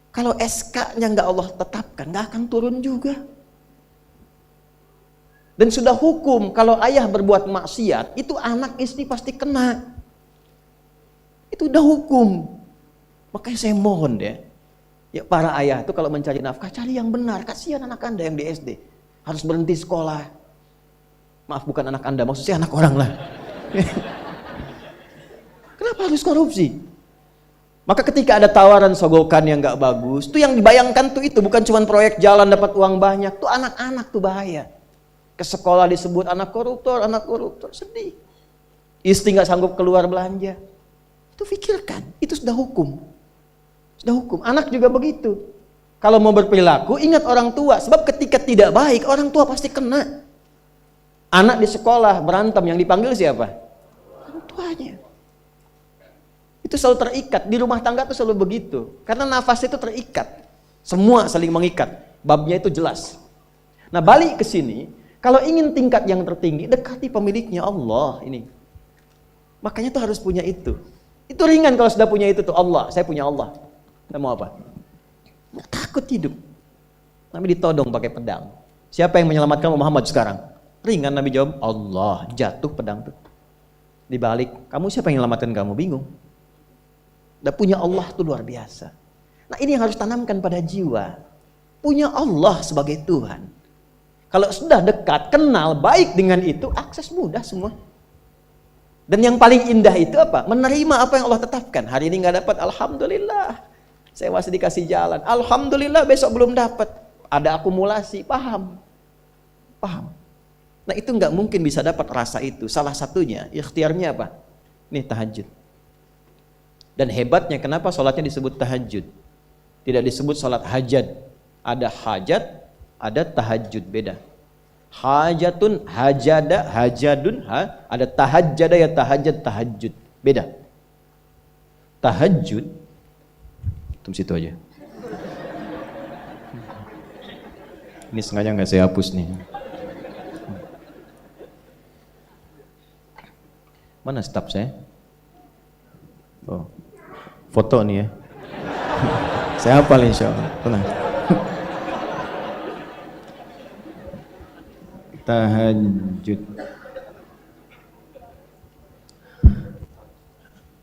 Kalau SK-nya nggak Allah tetapkan, nggak akan turun juga. Dan sudah hukum, kalau ayah berbuat maksiat, itu anak istri pasti kena. Itu udah hukum. Makanya saya mohon deh, ya para ayah itu kalau mencari nafkah, cari yang benar. Kasihan anak Anda yang di SD, harus berhenti sekolah. Maaf, bukan anak Anda, maksudnya anak orang lah. Kenapa harus korupsi? Maka ketika ada tawaran sogokan yang gak bagus, tuh yang dibayangkan tuh itu bukan cuma proyek jalan dapat uang banyak, tuh anak-anak tuh bahaya. Ke sekolah disebut anak koruptor, sedih. Istri gak sanggup keluar belanja. Itu pikirkan, itu sudah hukum. Sudah hukum. Anak juga begitu. Kalau mau berperilaku, ingat orang tua. Sebab ketika tidak baik, orang tua pasti kena. Anak di sekolah berantem, yang dipanggil siapa? Orang tuanya. Itu selalu terikat. Di rumah tangga itu selalu begitu. Karena nafas itu terikat. Semua saling mengikat. Babnya itu jelas. Nah, balik ke sini, kalau ingin tingkat yang tertinggi, dekati pemiliknya Allah ini. Makanya tuh harus punya itu. Itu ringan kalau sudah punya itu tuh, Allah, saya punya Allah. Kita mau apa? Nggak takut hidup. Nabi ditodong pakai pedang. Siapa yang menyelamatkan Muhammad sekarang? Ringan, Nabi jawab, Allah. Jatuh pedang tuh. Dibalik, kamu siapa yang menyelamatkan kamu? Bingung. Udah punya Allah tuh luar biasa. Nah, ini yang harus tanamkan pada jiwa. Punya Allah sebagai Tuhan. Kalau sudah dekat, kenal, baik dengan itu, akses mudah semua. Dan yang paling indah itu apa? Menerima apa yang Allah tetapkan. Hari ini nggak dapat, alhamdulillah. Saya masih dikasih jalan. Alhamdulillah, besok belum dapat. Ada akumulasi, paham. Nah, itu nggak mungkin bisa dapat rasa itu. Salah satunya, ikhtiarnya apa? Nih, tahajud. Dan hebatnya kenapa sholatnya disebut tahajud? Tidak disebut sholat hajat. Ada hajat, ada tahajud, beda. Hajatun, hajada, hajadun, ada tahajjada ya tahajjud, tahajud. Beda. Tahajud, tunggu situ aja. Ini sengaja nggak saya hapus nih. Mana staf saya? Oh, foto nih ya. Saya hafal insya Allah. Tenang. Tahajud.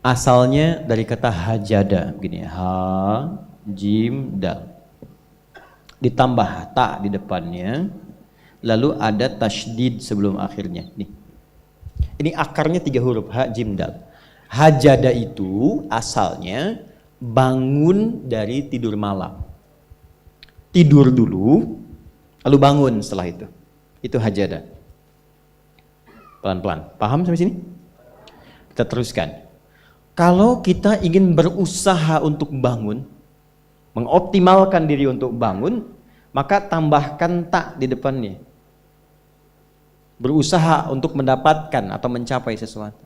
Asalnya dari kata hajada, begini, ha, jim, dal. Ditambah ta di depannya, lalu ada tasydid sebelum akhirnya. Nih. Ini akarnya 3 huruf, ha, jim, dal. Hajada itu asalnya bangun dari tidur malam. Tidur dulu, lalu bangun setelah itu. Itu hajada. Pelan-pelan. Paham sampai sini? Kita teruskan. Kalau kita ingin berusaha untuk bangun, mengoptimalkan diri untuk bangun, maka tambahkan tak di depannya. Berusaha untuk mendapatkan atau mencapai sesuatu.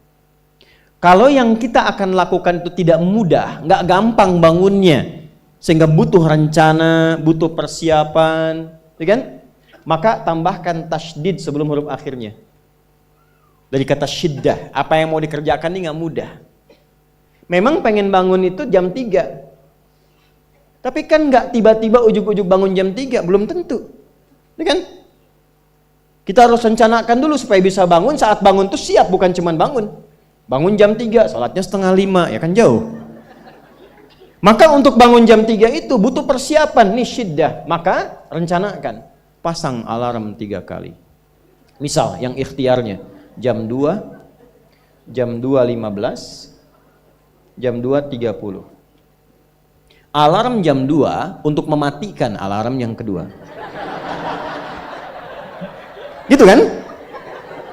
Kalau yang kita akan lakukan itu tidak mudah, nggak gampang bangunnya, sehingga butuh rencana, butuh persiapan, ya kan? Maka tambahkan tasydid sebelum huruf akhirnya. Dari kata syiddah, apa yang mau dikerjakan ini nggak mudah. Memang pengen bangun itu jam 3. Tapi kan nggak tiba-tiba ujuk-ujuk bangun jam 3, belum tentu. Ya kan? Kita harus rencanakan dulu supaya bisa bangun, saat bangun tuh siap, bukan cuman bangun. Bangun jam 3, sholatnya 4:30, ya kan jauh. Maka untuk bangun jam 3 itu butuh persiapan, nih syiddah. Maka rencanakan, pasang alarm 3 kali. Misal yang ikhtiarnya jam 2, jam 2.15, jam 2.30. Alarm jam 2 untuk mematikan alarm yang kedua. Gitu kan?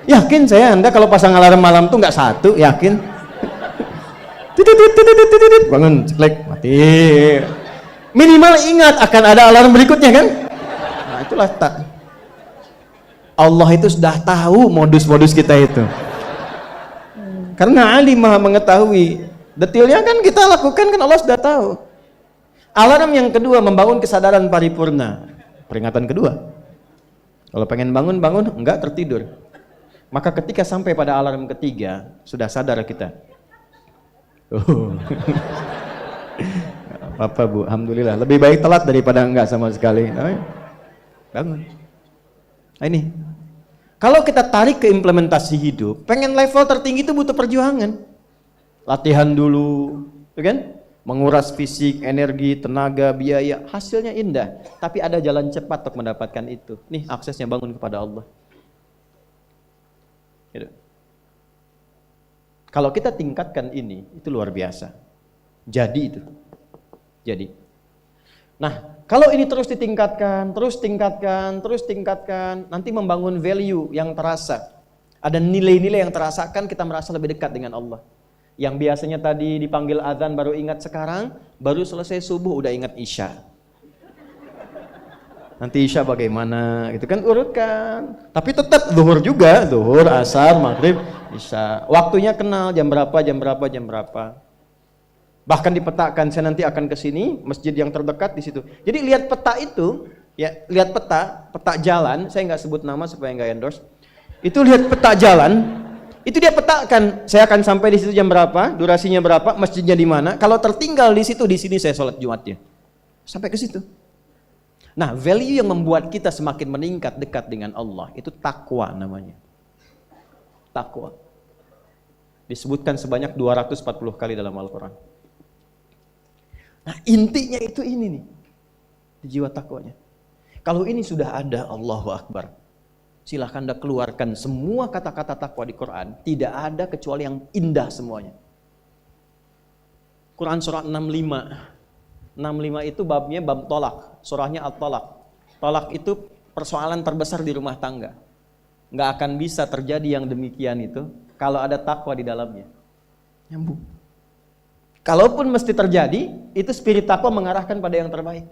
Yakin saya Anda kalau pasang alarm malam tuh nggak satu, yakin? Bangun, ceklek, mati. Minimal ingat akan ada alarm berikutnya kan? Nah itulah tak. Allah itu sudah tahu modus-modus kita itu. Karena alim maha mengetahui. Detailnya kan kita lakukan kan Allah sudah tahu. Alarm yang kedua membangun kesadaran paripurna. Peringatan kedua. Kalau pengen bangun, enggak tertidur. Maka ketika sampai pada alarm ketiga, sudah sadar kita. Apa Bu, alhamdulillah. Lebih baik telat daripada enggak sama sekali. Bangun. Nah, ini. Kalau kita tarik ke implementasi hidup, pengen level tertinggi itu butuh perjuangan. Latihan dulu, kan? Menguras fisik, energi, tenaga, biaya, hasilnya indah. Tapi ada jalan cepat untuk mendapatkan itu. Nih aksesnya bangun kepada Allah. Gitu. Kalau kita tingkatkan ini, itu luar biasa. Jadi itu. Jadi. Nah, kalau ini terus ditingkatkan, nanti membangun value yang terasa. Ada nilai-nilai yang terasakan, kita merasa lebih dekat dengan Allah. Yang biasanya tadi dipanggil azan baru ingat sekarang, baru selesai subuh udah ingat isya. Nanti isya bagaimana, gitu kan urutkan. Tapi tetap zuhur juga, zuhur, asar, maghrib, isya. Waktunya kenal jam berapa. Bahkan dipetakan, saya nanti akan ke sini, masjid yang terdekat di situ. Jadi lihat peta itu, ya lihat peta jalan. Saya nggak sebut nama supaya nggak endorse. Itu lihat peta jalan, itu dia petakan. Saya akan sampai di situ jam berapa, durasinya berapa, masjidnya di mana. Kalau tertinggal di situ, di sini saya sholat Jumatnya. Sampai ke situ. Nah, value yang membuat kita semakin meningkat dekat dengan Allah itu takwa namanya. Takwa. Disebutkan sebanyak 240 kali dalam Al-Quran. Nah, intinya itu ini nih. Di jiwa takwanya. Kalau ini sudah ada, Allahu Akbar. Silahkan Anda keluarkan semua kata-kata takwa di Quran. Tidak ada kecuali yang indah semuanya. Quran surah 65. 65 itu babnya bab tolak, surahnya at-tolak. Tolak itu persoalan terbesar di rumah tangga. Nggak akan bisa terjadi yang demikian itu kalau ada takwa di dalamnya. Nyambung. Kalaupun mesti terjadi, itu spirit takwa mengarahkan pada yang terbaik.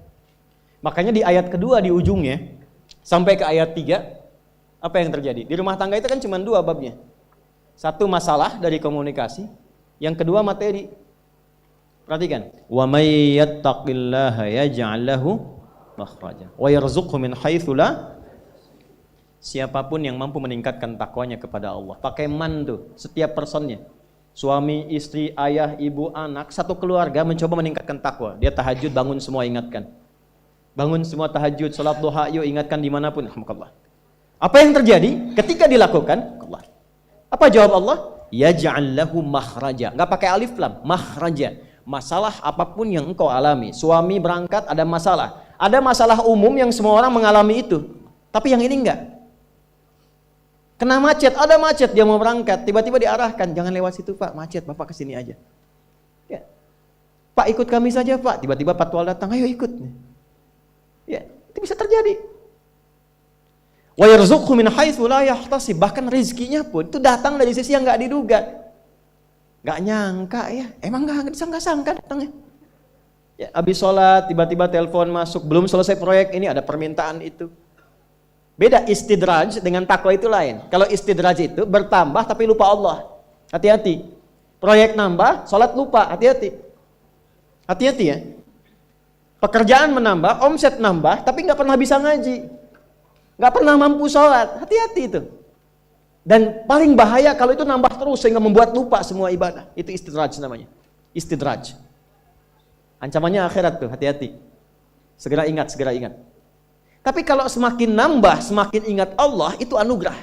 Makanya di ayat kedua di ujungnya, sampai ke ayat 3, apa yang terjadi? Di rumah tangga itu kan cuma 2 babnya. Satu masalah dari komunikasi, yang kedua materi. Perhatikan, wa may yattaqillaha yaj'al lahu makhraja wa yarzuqhu min haitsu la. Siapapun yang mampu meningkatkan takwanya kepada Allah, pakai man tuh, setiap personnya, suami, istri, ayah, ibu, anak, satu keluarga mencoba meningkatkan takwa. Dia tahajud, bangun semua ingatkan. Bangun semua tahajud, salat duha, yuk ingatkan dimanapun. Alhamdulillah. Apa yang terjadi ketika dilakukan? Allah. Apa jawab Allah? Yaj'al lahu makhraja. Enggak pakai alif lam, makhraja. Masalah apapun yang engkau alami, suami berangkat ada masalah umum yang semua orang mengalami itu, tapi yang ini enggak. Kena macet, ada macet, dia mau berangkat, tiba-tiba diarahkan, jangan lewat situ Pak, macet, Bapak kesini aja. Ya. Pak ikut kami saja Pak, tiba-tiba patwal datang, ayo ikut. Ya, itu bisa terjadi. Wa yarzuqhu min haitsu la yahtasib, bahkan rezekinya pun itu datang dari sisi yang enggak diduga. Enggak nyangka ya, emang enggak sangka datangnya. Ya, habis sholat tiba-tiba telepon masuk, belum selesai proyek ini ada permintaan itu. Beda istidraj dengan takwa itu lain. Kalau istidraj itu bertambah tapi lupa Allah. Hati-hati. Proyek nambah, sholat lupa. Hati-hati. Hati-hati ya. Pekerjaan menambah, omset nambah, tapi nggak pernah bisa ngaji. Nggak pernah mampu sholat. Hati-hati itu. Dan paling bahaya kalau itu nambah terus sehingga membuat lupa semua ibadah. Itu istidraj namanya. Istidraj. Ancamannya akhirat tuh, hati-hati. Segera ingat, segera ingat. Tapi kalau semakin nambah, semakin ingat Allah, itu anugerah.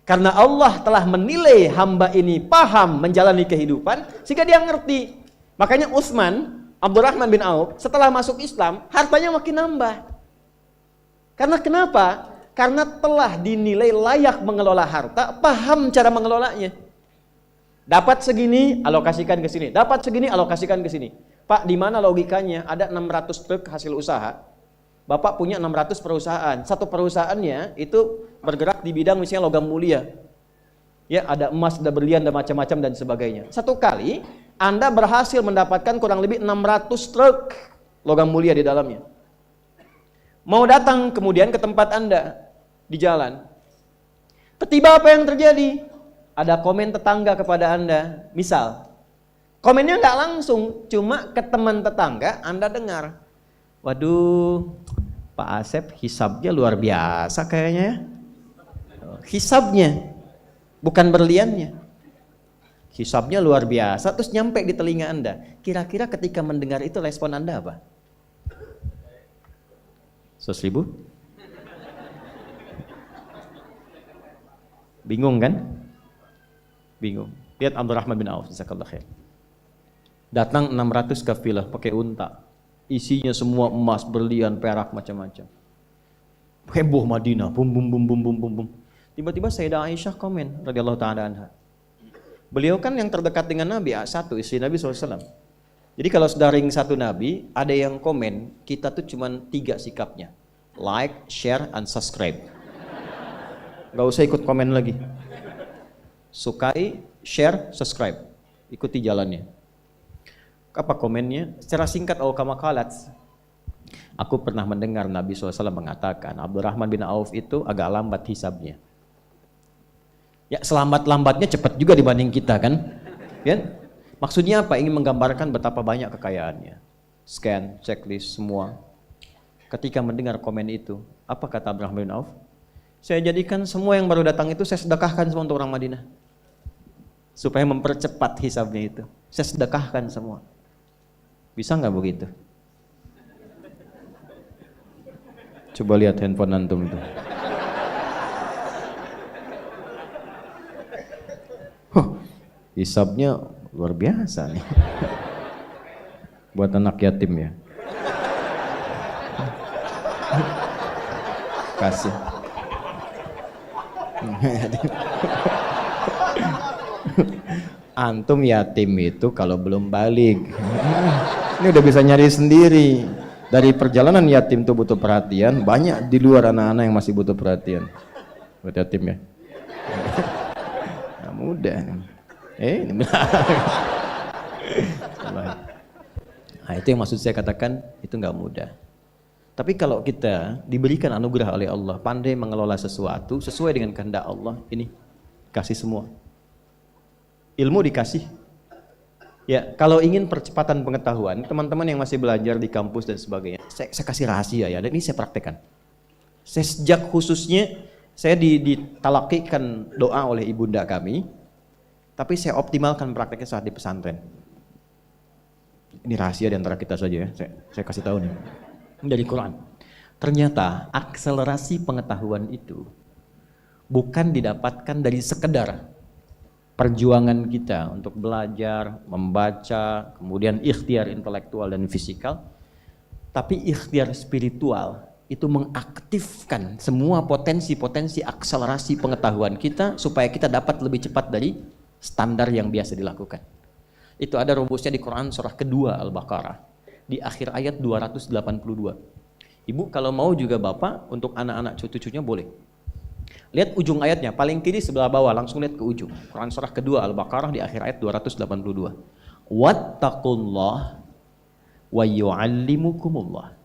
Karena Allah telah menilai hamba ini paham menjalani kehidupan, sehingga dia ngerti. Makanya Utsman, Abdurrahman bin Auf, setelah masuk Islam, hartanya makin nambah. Karena kenapa? Karena telah dinilai layak mengelola harta, paham cara mengelolanya. Dapat segini, alokasikan ke sini. Dapat segini, alokasikan ke sini. Pak, di mana logikanya? Ada 600 truk hasil usaha. Bapak punya 600 perusahaan. Satu perusahaannya itu bergerak di bidang misalnya logam mulia. Ya, ada emas, ada berlian, ada macam-macam dan sebagainya. Satu kali Anda berhasil mendapatkan kurang lebih 600 truk logam mulia di dalamnya. Mau datang kemudian ke tempat Anda di jalan. Tiba-tiba apa yang terjadi? Ada komen tetangga kepada Anda. Misal, komennya nggak langsung, cuma ke teman tetangga Anda dengar. Waduh, Pak Asep hisabnya luar biasa kayaknya ya. Hisabnya, bukan berliannya. Hisabnya luar biasa, terus nyampe di telinga Anda. Kira-kira ketika mendengar itu respon Anda apa? 100.000? Bingung kan? Bingung. Lihat Abdurrahman bin Auf, jazakallahu khair. Datang 600 kafilah pakai unta. Isinya semua emas, berlian, perak, macam-macam. Heboh Madinah, bum bum bum bum bum bum bum. Tiba-tiba Sayyidah Aisyah komen radhiyallahu taala anha. Beliau kan yang terdekat dengan Nabi, satu istri Nabi SAW. Jadi kalau sedaring satu Nabi, ada yang komen, kita tuh cuma 3 sikapnya. Like, share, and subscribe. Gak usah ikut komen lagi. Sukai, share, subscribe. Ikuti jalannya. Apa komennya? Secara singkat, kama qalat, aku pernah mendengar Nabi SAW mengatakan Abdurrahman bin Auf itu agak lambat hisabnya. Ya, selambat-lambatnya cepat juga dibanding kita kan? Ya? Maksudnya apa? Ingin menggambarkan betapa banyak kekayaannya. Scan, checklist, semua. Ketika mendengar komen itu, apa kata Abdurrahman bin Auf? Saya jadikan semua yang baru datang itu saya sedekahkan semua untuk orang Madinah. Supaya mempercepat hisabnya itu. Saya sedekahkan semua. Bisa nggak begitu? Coba lihat handphone antum tuh. Hisabnya luar biasa nih. Buat anak yatim ya. Kasih. Antum yatim itu kalau belum balik. Ini udah bisa nyari sendiri. Dari perjalanan yatim tuh butuh perhatian, banyak di luar anak-anak yang masih butuh perhatian. Buat yatim ya. Nah, mudah. Nah, itu yang maksud saya katakan itu nggak mudah. Tapi kalau kita diberikan anugerah oleh Allah, pandai mengelola sesuatu sesuai dengan kehendak Allah, ini kasih semua. Ilmu dikasih. Ya, kalau ingin percepatan pengetahuan, teman-teman yang masih belajar di kampus dan sebagainya, saya kasih rahasia ya, dan ini saya praktekkan. Saya sejak khususnya, saya ditalakikan doa oleh ibunda kami, tapi saya optimalkan prakteknya saat di pesantren. Ini rahasia di antara kita saja ya, saya kasih tahu nih. Dari Quran. Ternyata akselerasi pengetahuan itu bukan didapatkan dari sekedar perjuangan kita untuk belajar, membaca, kemudian ikhtiar intelektual dan fisikal, tapi ikhtiar spiritual itu mengaktifkan semua potensi-potensi akselerasi pengetahuan kita supaya kita dapat lebih cepat dari standar yang biasa dilakukan. Itu ada rumusnya di Quran surah kedua Al-Baqarah di akhir ayat 282. Ibu kalau mau juga bapak untuk anak-anak cucu-cucunya boleh. Lihat ujung ayatnya, paling kiri sebelah bawah, langsung lihat ke ujung. Quran surah kedua Al-Baqarah di akhir ayat 282. Wattaqullah wa yu'allimukumullah.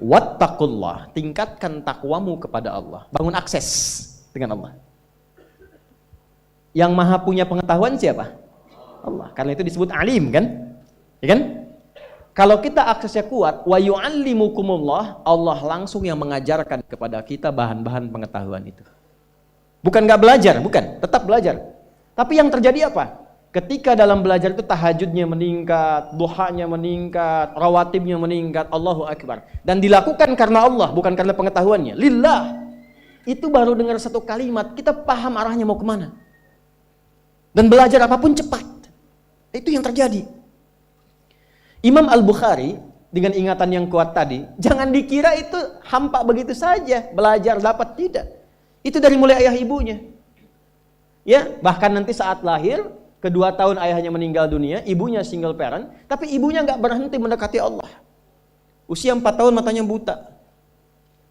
Wattaqullah, tingkatkan takwamu kepada Allah. Bangun akses dengan Allah. Yang maha punya pengetahuan siapa? Allah. Karena itu disebut alim kan? Ya kan? Kalau kita aksesnya kuat, wa yu'allimukumullah, Allah langsung yang mengajarkan kepada kita bahan-bahan pengetahuan itu. Bukan nggak belajar, bukan, tetap belajar. Tapi yang terjadi apa? Ketika dalam belajar itu tahajudnya meningkat, duhanya meningkat, rawatibnya meningkat, Allahu Akbar. Dan dilakukan karena Allah, bukan karena pengetahuannya. Lillah. Itu baru dengar satu kalimat, kita paham arahnya mau kemana. Dan belajar apapun cepat. Itu yang terjadi. Imam Al-Bukhari dengan ingatan yang kuat tadi, jangan dikira itu hampa begitu saja, belajar dapat, tidak. Itu dari mulai ayah ibunya. Ya, bahkan nanti saat lahir, kedua tahun ayahnya meninggal dunia, ibunya single parent, tapi ibunya nggak berhenti mendekati Allah. Usia 4 tahun matanya buta.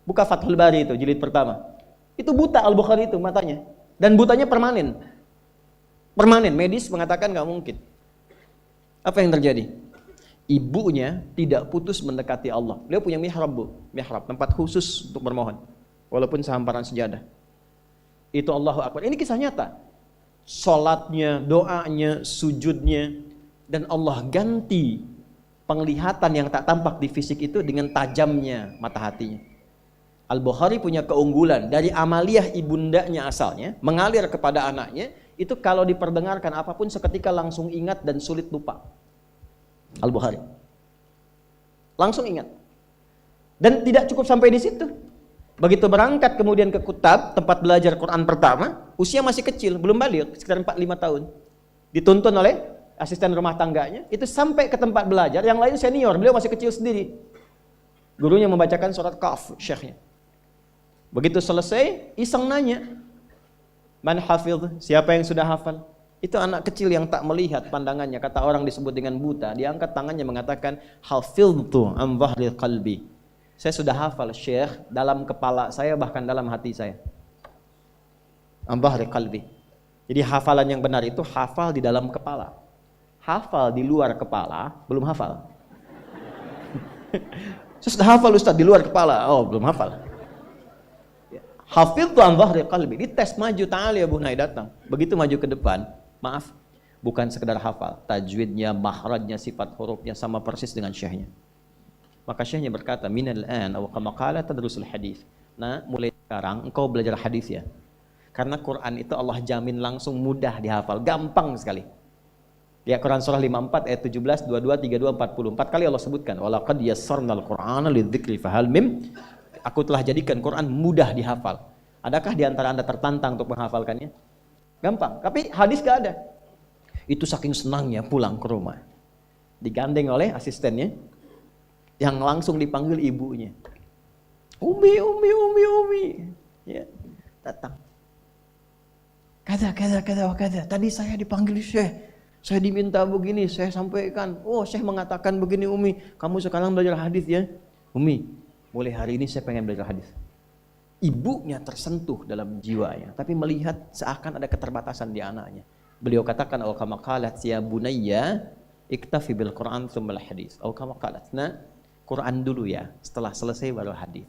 Buka Fathul Bari itu, jilid pertama. Itu buta Al-Bukhari itu matanya. Dan butanya permanen. Permanen, medis mengatakan nggak mungkin. Apa yang terjadi? Ibunya tidak putus mendekati Allah. Beliau punya mihrab, mihrab, tempat khusus untuk bermohon. Walaupun sehamparan sejadah. Itu Allahu Akbar. Ini kisah nyata. Salatnya, doanya, sujudnya, dan Allah ganti penglihatan yang tak tampak di fisik itu dengan tajamnya mata hatinya. Al-Bukhari punya keunggulan dari amaliyah ibundanya asalnya mengalir kepada anaknya. Itu kalau diperdengarkan apapun seketika langsung ingat dan sulit lupa. Al-Bukhari langsung ingat. Dan tidak cukup sampai di situ. Begitu berangkat kemudian ke Kutab, tempat belajar Quran pertama, usia masih kecil, belum balik, sekitar 4-5 tahun. Dituntun oleh asisten rumah tangganya, itu sampai ke tempat belajar, yang lain senior, beliau masih kecil sendiri. Gurunya membacakan surat Kahf, syekhnya. Begitu selesai, iseng nanya, man hafidh, siapa yang sudah hafal? Itu anak kecil yang tak melihat pandangannya, kata orang disebut dengan buta. Dia angkat tangannya mengatakan, hafidhtu an dhahri qalbi. Saya sudah hafal syekh dalam kepala saya, bahkan dalam hati saya. An dhahri qalbi. Jadi hafalan yang benar itu hafal di dalam kepala. Hafal di luar kepala, belum hafal. Saya sudah hafal Ustaz di luar kepala, oh belum hafal. Hafidhtu an dhahri qalbi. Di tes maju, ta'ali ya bunai datang. Begitu maju ke depan, maaf, bukan sekedar hafal, tajwidnya, mahrajnya, sifat hurufnya sama persis dengan syekhnya. Maka syekhnya berkata, minal an aw kama qala tadrusul hadis. Nah, mulai sekarang engkau belajar hadis ya. Karena Quran itu Allah jamin langsung mudah dihafal, gampang sekali. Ya, Quran surah 54 ayat 17, 22, 32, 44 kali Allah sebutkan, walaqad yassarnal Qur'ana lidzikri fahal mim. Aku telah jadikan Quran mudah dihafal. Adakah di antara Anda tertantang untuk menghafalkannya? Gampang, tapi hadis gak ada. Itu saking senangnya pulang ke rumah. Digandeng oleh asistennya, yang langsung dipanggil ibunya. Umi. Ya, datang. Kata. Tadi saya dipanggil Syekh. Saya diminta begini, saya sampaikan. Oh, Syekh mengatakan begini Umi. Kamu sekarang belajar hadis ya? Umi, mulai hari ini saya pengen belajar hadis. Ibunya tersentuh dalam jiwanya, tapi melihat seakan ada keterbatasan di anaknya. Beliau katakan, "Aw kama qalat ya bunayya, iktafi bil Qur'an tsumma al hadis." Aw kama qalat, nah, Quran dulu ya, setelah selesai baru hadis.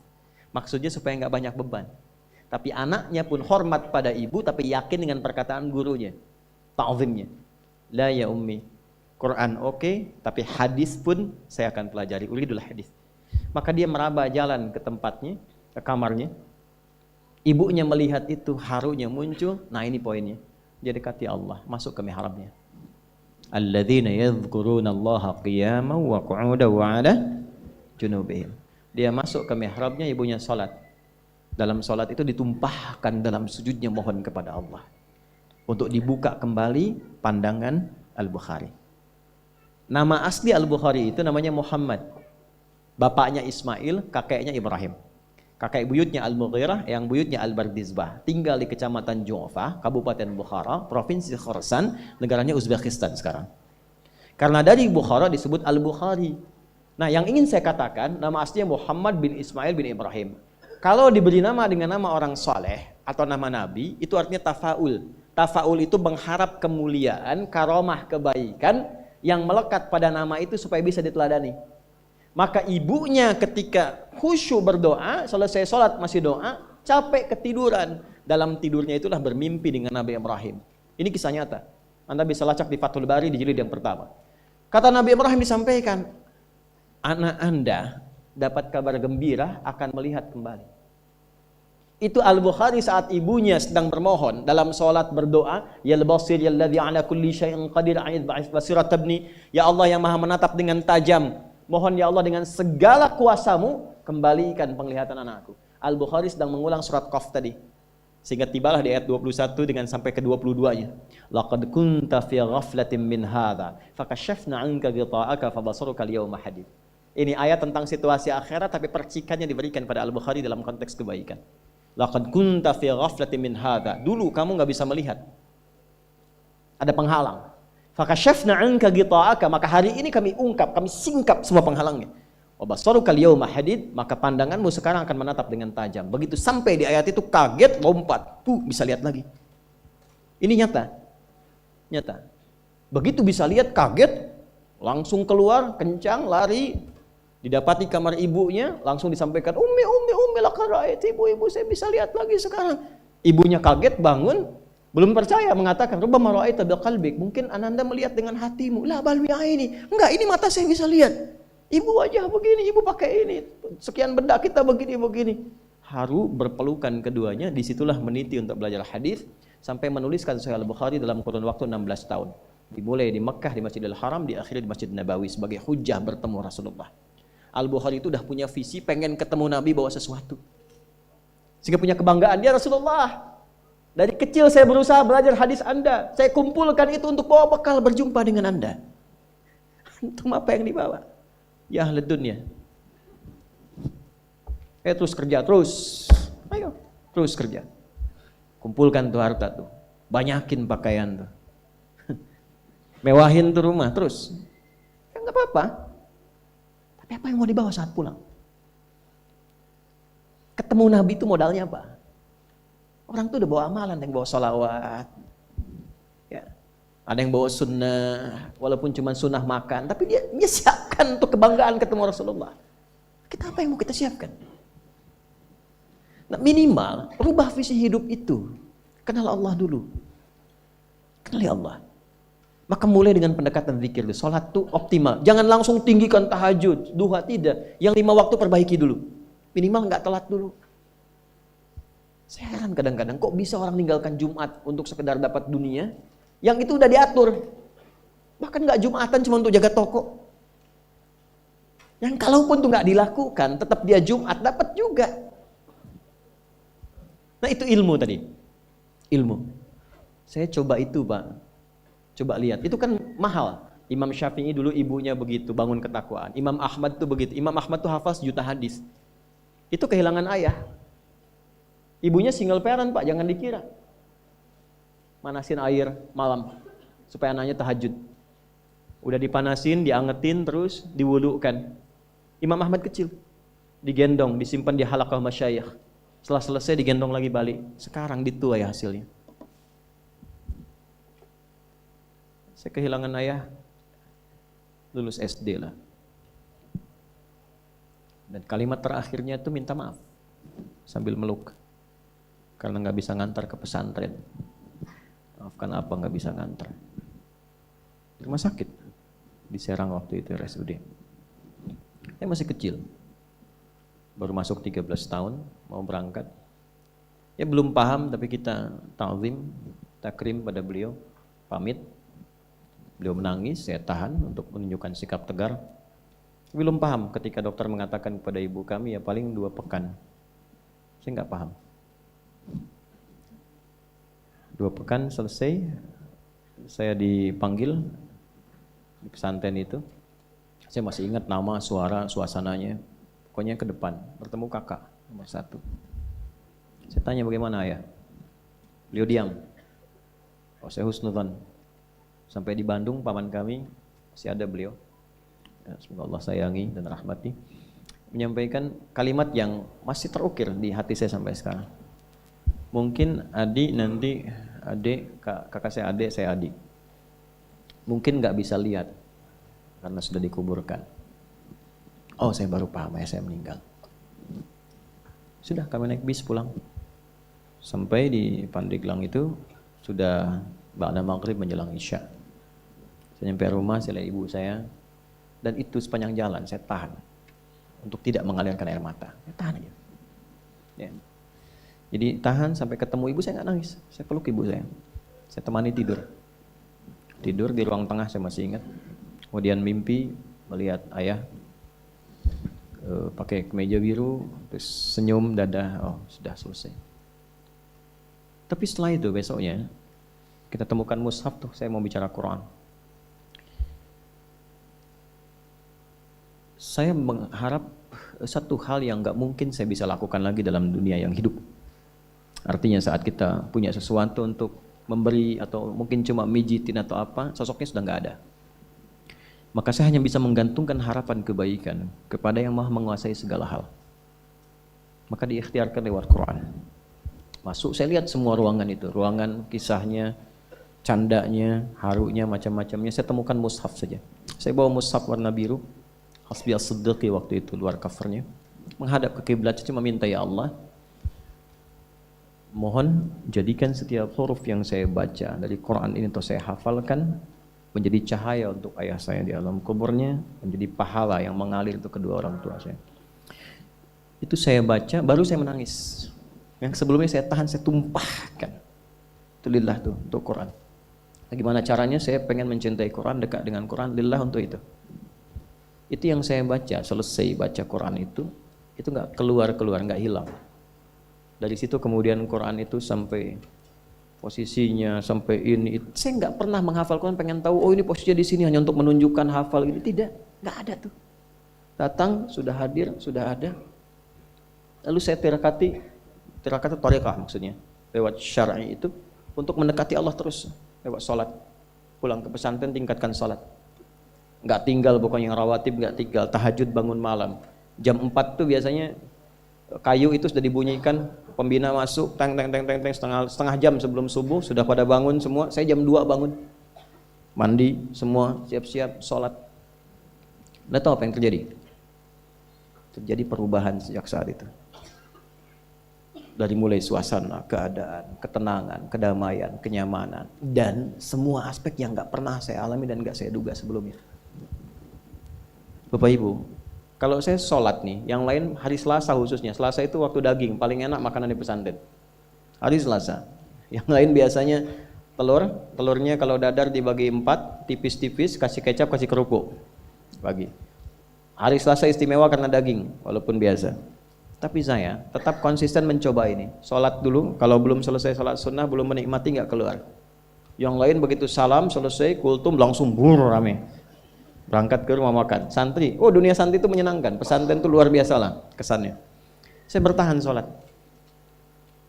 Maksudnya supaya enggak banyak beban. Tapi anaknya pun hormat pada ibu, tapi yakin dengan perkataan gurunya, ta'zimnya. La ya ummi, Quran oke, tapi hadis pun saya akan pelajari. Uridul hadis. Maka dia meraba jalan ke tempatnya, ke kamarnya. Ibunya melihat itu, harunya muncul. Nah ini poinnya. Dia dekati Allah, masuk ke mihrabnya. Alladzina yadhkuruna Allaha qiyaman wa qu'udan wa 'ala junubihim. Dia masuk ke mihrabnya, ibunya salat. Dalam salat itu ditumpahkan dalam sujudnya mohon kepada Allah. Untuk dibuka kembali pandangan Al-Bukhari. Nama asli Al-Bukhari itu namanya Muhammad. Bapaknya Ismail, kakeknya Ibrahim. Kakek buyutnya Al-Mughirah, yang buyutnya Al-Bardizbah. Tinggal di Kecamatan Ju'fa, Kabupaten Bukhara, Provinsi Khorasan, negaranya Uzbekistan sekarang. Karena dari Bukhara disebut Al-Bukhari. Nah, yang ingin saya katakan, nama aslinya Muhammad bin Ismail bin Ibrahim. Kalau diberi nama dengan nama orang soleh atau nama nabi, itu artinya tafaul. Tafaul itu mengharap kemuliaan, karomah, kebaikan yang melekat pada nama itu supaya bisa diteladani. Maka ibunya ketika khusyuk berdoa, selesai sholat masih doa, capek ketiduran. Dalam tidurnya itulah bermimpi dengan Nabi Ibrahim. Ini kisah nyata. Anda bisa lacak di Fathul Bari di jilid yang pertama. Kata Nabi Ibrahim disampaikan, anak Anda dapat kabar gembira akan melihat kembali. Itu Al-Bukhari saat ibunya sedang bermohon dalam sholat berdoa, ya al-basir ya alladhi ala kulli syai'in qadir a'id basirat tabni, ya Allah yang maha menatap dengan tajam, mohon ya Allah dengan segala kuasamu kembalikan penglihatan anakku. Al-Bukhari sedang mengulang surat Qaf tadi. Sehingga tibalah di ayat 21 dengan sampai ke 22-nya. Laqad kunta fi ghaflatin min hadza fakashafna 'anka ghita'aka fabasaruka al-yawma hadid. Ini ayat tentang situasi akhirat tapi percikannya diberikan pada Al-Bukhari dalam konteks kebaikan. Laqad kunta fi ghaflatin min hadza. Dulu kamu enggak bisa melihat. Ada penghalang. Fakashafna 'anka ghita'aka, maka hari ini kami ungkap, kami singkap semua penghalangnya. Wa basaruka al-yawma hadid, maka pandanganmu sekarang akan menatap dengan tajam. Begitu sampai di ayat itu kaget, lompat, bisa lihat lagi. Ini nyata. Nyata. Begitu bisa lihat kaget, langsung keluar, kencang, lari, didapati kamar ibunya, langsung disampaikan, Ummi laqad ra'aiti, ibu saya bisa lihat lagi sekarang. Ibunya kaget, bangun, belum percaya, mengatakan, rubbama ra'aita biqalbik, mungkin Ananda melihat dengan hatimu. La bal bi'aini. Enggak, ini mata saya bisa lihat. Ibu wajah begini, ibu pakai ini. Sekian benda kita begini. Haru berpelukan keduanya, disitulah meniti untuk belajar hadis sampai menuliskan Sahih Al-Bukhari dalam kurun waktu 16 tahun. Dimulai di Mekkah di Masjidil Haram, diakhiri di Masjid Nabawi sebagai hujjah bertemu Rasulullah. Al-Bukhari itu udah punya visi pengen ketemu Nabi bawa sesuatu. Sehingga punya kebanggaan, dia Rasulullah. Dari kecil saya berusaha belajar hadis Anda. Saya kumpulkan itu untuk bawa bekal berjumpa dengan Anda. Antum apa yang dibawa? Ya ahli dunia. Terus kerja, terus. Ayo, terus kerja. Kumpulkan tuh harta tuh. Banyakin pakaian tuh. Mewahin tuh rumah, terus. Ya enggak apa-apa. Tapi apa yang mau dibawa saat pulang? Ketemu Nabi itu modalnya apa? Orang tuh udah bawa amalan, ada yang bawa sholawat, ya. Ada yang bawa sunnah, walaupun cuma sunnah makan, tapi dia siapkan untuk kebanggaan ketemu Rasulullah. Kita apa yang mau kita siapkan? Nah, minimal rubah visi hidup itu. Kenal Allah dulu. Kenali Allah. Maka mulai dengan pendekatan zikir. Sholat tuh optimal. Jangan langsung tinggikan tahajud, duha, tidak. Yang 5 waktu perbaiki dulu. Minimal nggak telat dulu. Saya heran kadang-kadang kok bisa orang meninggalkan Jumat untuk sekedar dapat dunia, yang itu udah diatur. Bahkan nggak Jumatan cuma untuk jaga toko. Yang kalaupun tuh nggak dilakukan, tetap dia Jumat dapat juga. Nah itu ilmu tadi. Ilmu. Saya coba itu Pak. Coba lihat. Itu kan mahal. Imam Syafi'i dulu ibunya begitu, bangun ketakwaan. Imam Ahmad tuh begitu. Imam Ahmad tuh hafal 1 juta hadis. Itu kehilangan ayah. Ibunya single parent Pak, jangan dikira. Manasin air malam supaya anaknya tahajud. Udah dipanasin, diangetin terus, diwudukan. Imam Ahmad kecil, digendong, disimpan di halaqah masyayikh. Setelah selesai digendong lagi balik. Sekarang dituai hasilnya. Saya kehilangan ayah lulus SD lah. Dan kalimat terakhirnya itu minta maaf sambil meluk. Karena nggak bisa ngantar ke pesantren. Maafkan apa nggak bisa ngantar. Di rumah sakit di Serang waktu itu RSUD. Saya masih kecil, baru masuk 13 tahun, mau berangkat. Ya belum paham tapi kita ta'zim, takrim pada beliau, pamit. Beliau menangis, saya tahan untuk menunjukkan sikap tegar. Belum paham ketika dokter mengatakan kepada ibu kami ya paling 2 pekan. Saya nggak paham. 2 pekan selesai, saya dipanggil di pesantren itu. Saya masih ingat nama, suara, suasananya. Pokoknya ke depan, bertemu kakak nomor 1. Saya tanya bagaimana ayah? Beliau diam. Oh, saya husnudzon. Sampai di Bandung, paman kami, masih ada beliau. Ya, semoga Allah sayangi dan rahmati. Menyampaikan kalimat yang masih terukir di hati saya sampai sekarang. Mungkin adik, kakak saya adik. Mungkin nggak bisa lihat karena sudah dikuburkan. Oh, saya baru paham, ayah saya meninggal. Sudah, kami naik bis pulang. Sampai di Pandeglang itu sudah ba'da maghrib menjelang isya. Saya nyampe rumah, saya lihat ibu saya, dan itu sepanjang jalan saya tahan untuk tidak mengalirkan air mata. Saya tahan aja. Ya. Jadi tahan sampai ketemu ibu, saya nggak nangis. Saya peluk ibu saya temani tidur. Tidur di ruang tengah, saya masih ingat. Kemudian mimpi melihat ayah pakai kemeja biru, terus senyum, dadah, oh sudah selesai. Tapi setelah itu besoknya kita temukan mushaf tuh, saya mau bicara Quran. Saya mengharap satu hal yang nggak mungkin saya bisa lakukan lagi dalam dunia yang hidup. Artinya saat kita punya sesuatu untuk memberi atau mungkin cuma mijitin atau apa, sosoknya sudah nggak ada. Maka saya hanya bisa menggantungkan harapan kebaikan kepada yang maha menguasai segala hal. Maka diikhtiarkan lewat Quran. Masuk, saya lihat semua ruangan itu, ruangan kisahnya, candanya, harunya, macam-macamnya. Saya temukan mushaf saja. Saya bawa mushaf warna biru, Hasbi as-Siddiqi waktu itu, luar covernya. Menghadap ke kiblat, saya cuma minta, ya Allah, mohon jadikan setiap huruf yang saya baca dari Quran ini atau saya hafalkan menjadi cahaya untuk ayah saya di alam kuburnya, menjadi pahala yang mengalir untuk kedua orang tua saya. Itu saya baca, baru saya menangis. Yang sebelumnya saya tahan, saya tumpahkan. Itu lillah tuh, untuk Quran. Nah, gimana caranya saya pengen mencintai Quran, dekat dengan Quran, lillah untuk itu. Itu yang saya baca, selesai baca Quran itu nggak keluar, nggak hilang. Dari situ kemudian Quran itu sampai posisinya, sampai ini, saya nggak pernah menghafal Quran pengen tahu, oh ini posisinya di sini hanya untuk menunjukkan hafal ini, tidak, nggak ada tuh. Datang, sudah hadir, sudah ada. Lalu saya tirakati thariqah maksudnya, lewat syar'i itu untuk mendekati Allah terus, lewat sholat. Pulang ke pesantren tingkatkan sholat. Nggak tinggal pokoknya yang rawatib, nggak tinggal, tahajud bangun malam. Jam 4 tuh biasanya kayu itu sudah dibunyikan, pembina masuk, teng setengah jam sebelum subuh sudah pada bangun semua. Saya jam 2 bangun, mandi semua, siap-siap sholat. Anda tahu apa yang terjadi? Terjadi perubahan sejak saat itu. Dari mulai suasana, keadaan, ketenangan, kedamaian, kenyamanan, dan semua aspek yang nggak pernah saya alami dan nggak saya duga sebelumnya. Bapak Ibu, kalau saya sholat nih, yang lain hari Selasa khususnya, Selasa itu waktu daging, paling enak makanan di pesantren. Hari Selasa. Yang lain biasanya telurnya kalau dadar dibagi 4, tipis-tipis, kasih kecap, kasih kerupuk. Bagi. Hari Selasa istimewa karena daging, walaupun biasa. Tapi saya tetap konsisten mencoba ini. Sholat dulu, kalau belum selesai sholat sunnah, belum menikmati nggak keluar. Yang lain begitu salam, selesai, kultum, langsung rame. Berangkat ke rumah makan. Santri, oh dunia santri itu menyenangkan. Pesantren itu luar biasa lah kesannya. Saya bertahan sholat.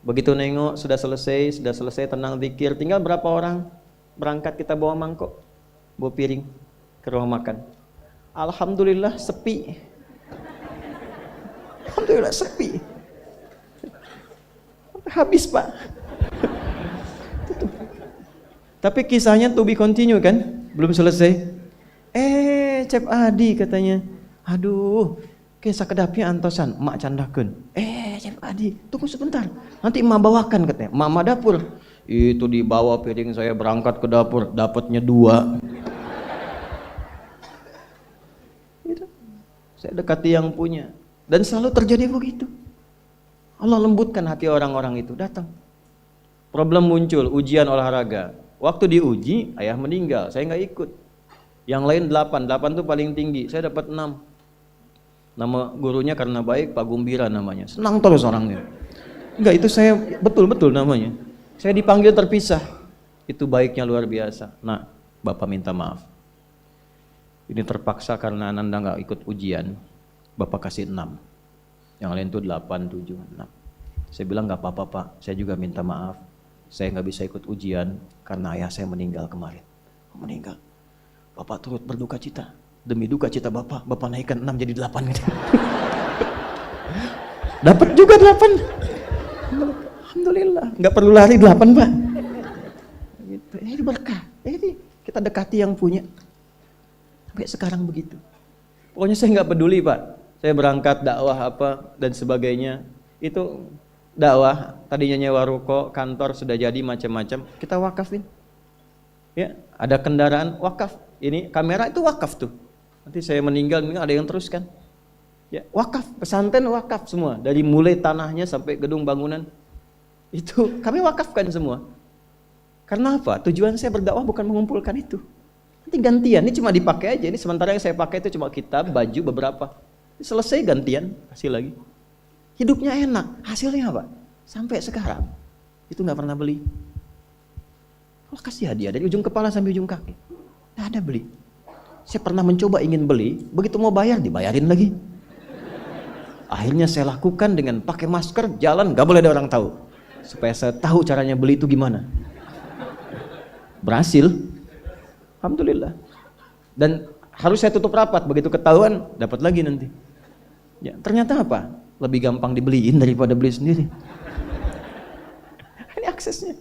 Begitu nengok, sudah selesai, tenang zikir. Tinggal berapa orang berangkat, kita bawa mangkok, bawa piring ke rumah makan. Alhamdulillah sepi. Alhamdulillah sepi. Habis Pak. Tapi kisahnya to be continue kan? Belum selesai. Cep Adi katanya, aduh, kisah kedapnya antosan, emak candakeun. Cep Adi, tunggu sebentar, nanti emak bawakan katanya. Emak dapur, itu dibawa piring saya berangkat ke dapur, dapatnya 2. Gitu. Saya dekati yang punya, dan selalu terjadi begitu. Allah lembutkan hati orang-orang itu, datang. Problem muncul, ujian olahraga. Waktu diuji, ayah meninggal, saya nggak ikut. Yang lain 8 tuh paling tinggi, saya dapat 6. Nama gurunya karena baik, Pak Gumbira namanya, senang terus orangnya. Enggak, itu saya betul-betul namanya. Saya dipanggil terpisah, itu baiknya luar biasa. Nah, Bapak minta maaf. Ini terpaksa karena Ananda nggak ikut ujian, Bapak kasih 6. Yang lain tuh 8, 7, 6. Saya bilang nggak apa-apa Pak, saya juga minta maaf. Saya nggak bisa ikut ujian karena ayah saya meninggal kemarin. Meninggal. Bapak turut berduka cita. Demi duka cita Bapak naikkan 6 jadi 8 gitu. Dapat juga 8. Alhamdulillah, nggak perlu lari 8 Pak. Gitu. Ini berkah. Ini kita dekati yang punya. Sampai sekarang begitu. Pokoknya saya nggak peduli Pak. Saya berangkat dakwah apa dan sebagainya. Itu dakwah, tadinya nyewa ruko, kantor sudah jadi macam-macam. Kita wakafin. Ya, ada kendaraan wakaf. Ini kamera itu wakaf tuh. Nanti saya meninggal ada yang teruskan. Ya, wakaf, pesantren wakaf semua. Dari mulai tanahnya sampai gedung bangunan. Itu kami wakafkan semua. Karena apa? Tujuan saya berdakwah bukan mengumpulkan itu. Nanti gantian, ini cuma dipakai aja. Ini sementara yang saya pakai itu cuma kitab, baju beberapa. Selesai gantian, kasih lagi. Hidupnya enak, hasilnya apa? Sampai sekarang itu nggak pernah beli. Allah kasih hadiah dari ujung kepala sampai ujung kaki. Nggak ada beli. Saya pernah mencoba ingin beli, begitu mau bayar dibayarin lagi. Akhirnya saya lakukan dengan pakai masker, jalan nggak boleh ada orang tahu, supaya saya tahu caranya beli itu gimana. Berhasil, alhamdulillah. Dan harus saya tutup rapat, begitu ketahuan dapat lagi nanti. Ya, ternyata apa? Lebih gampang dibeliin daripada beli sendiri. Ini aksesnya.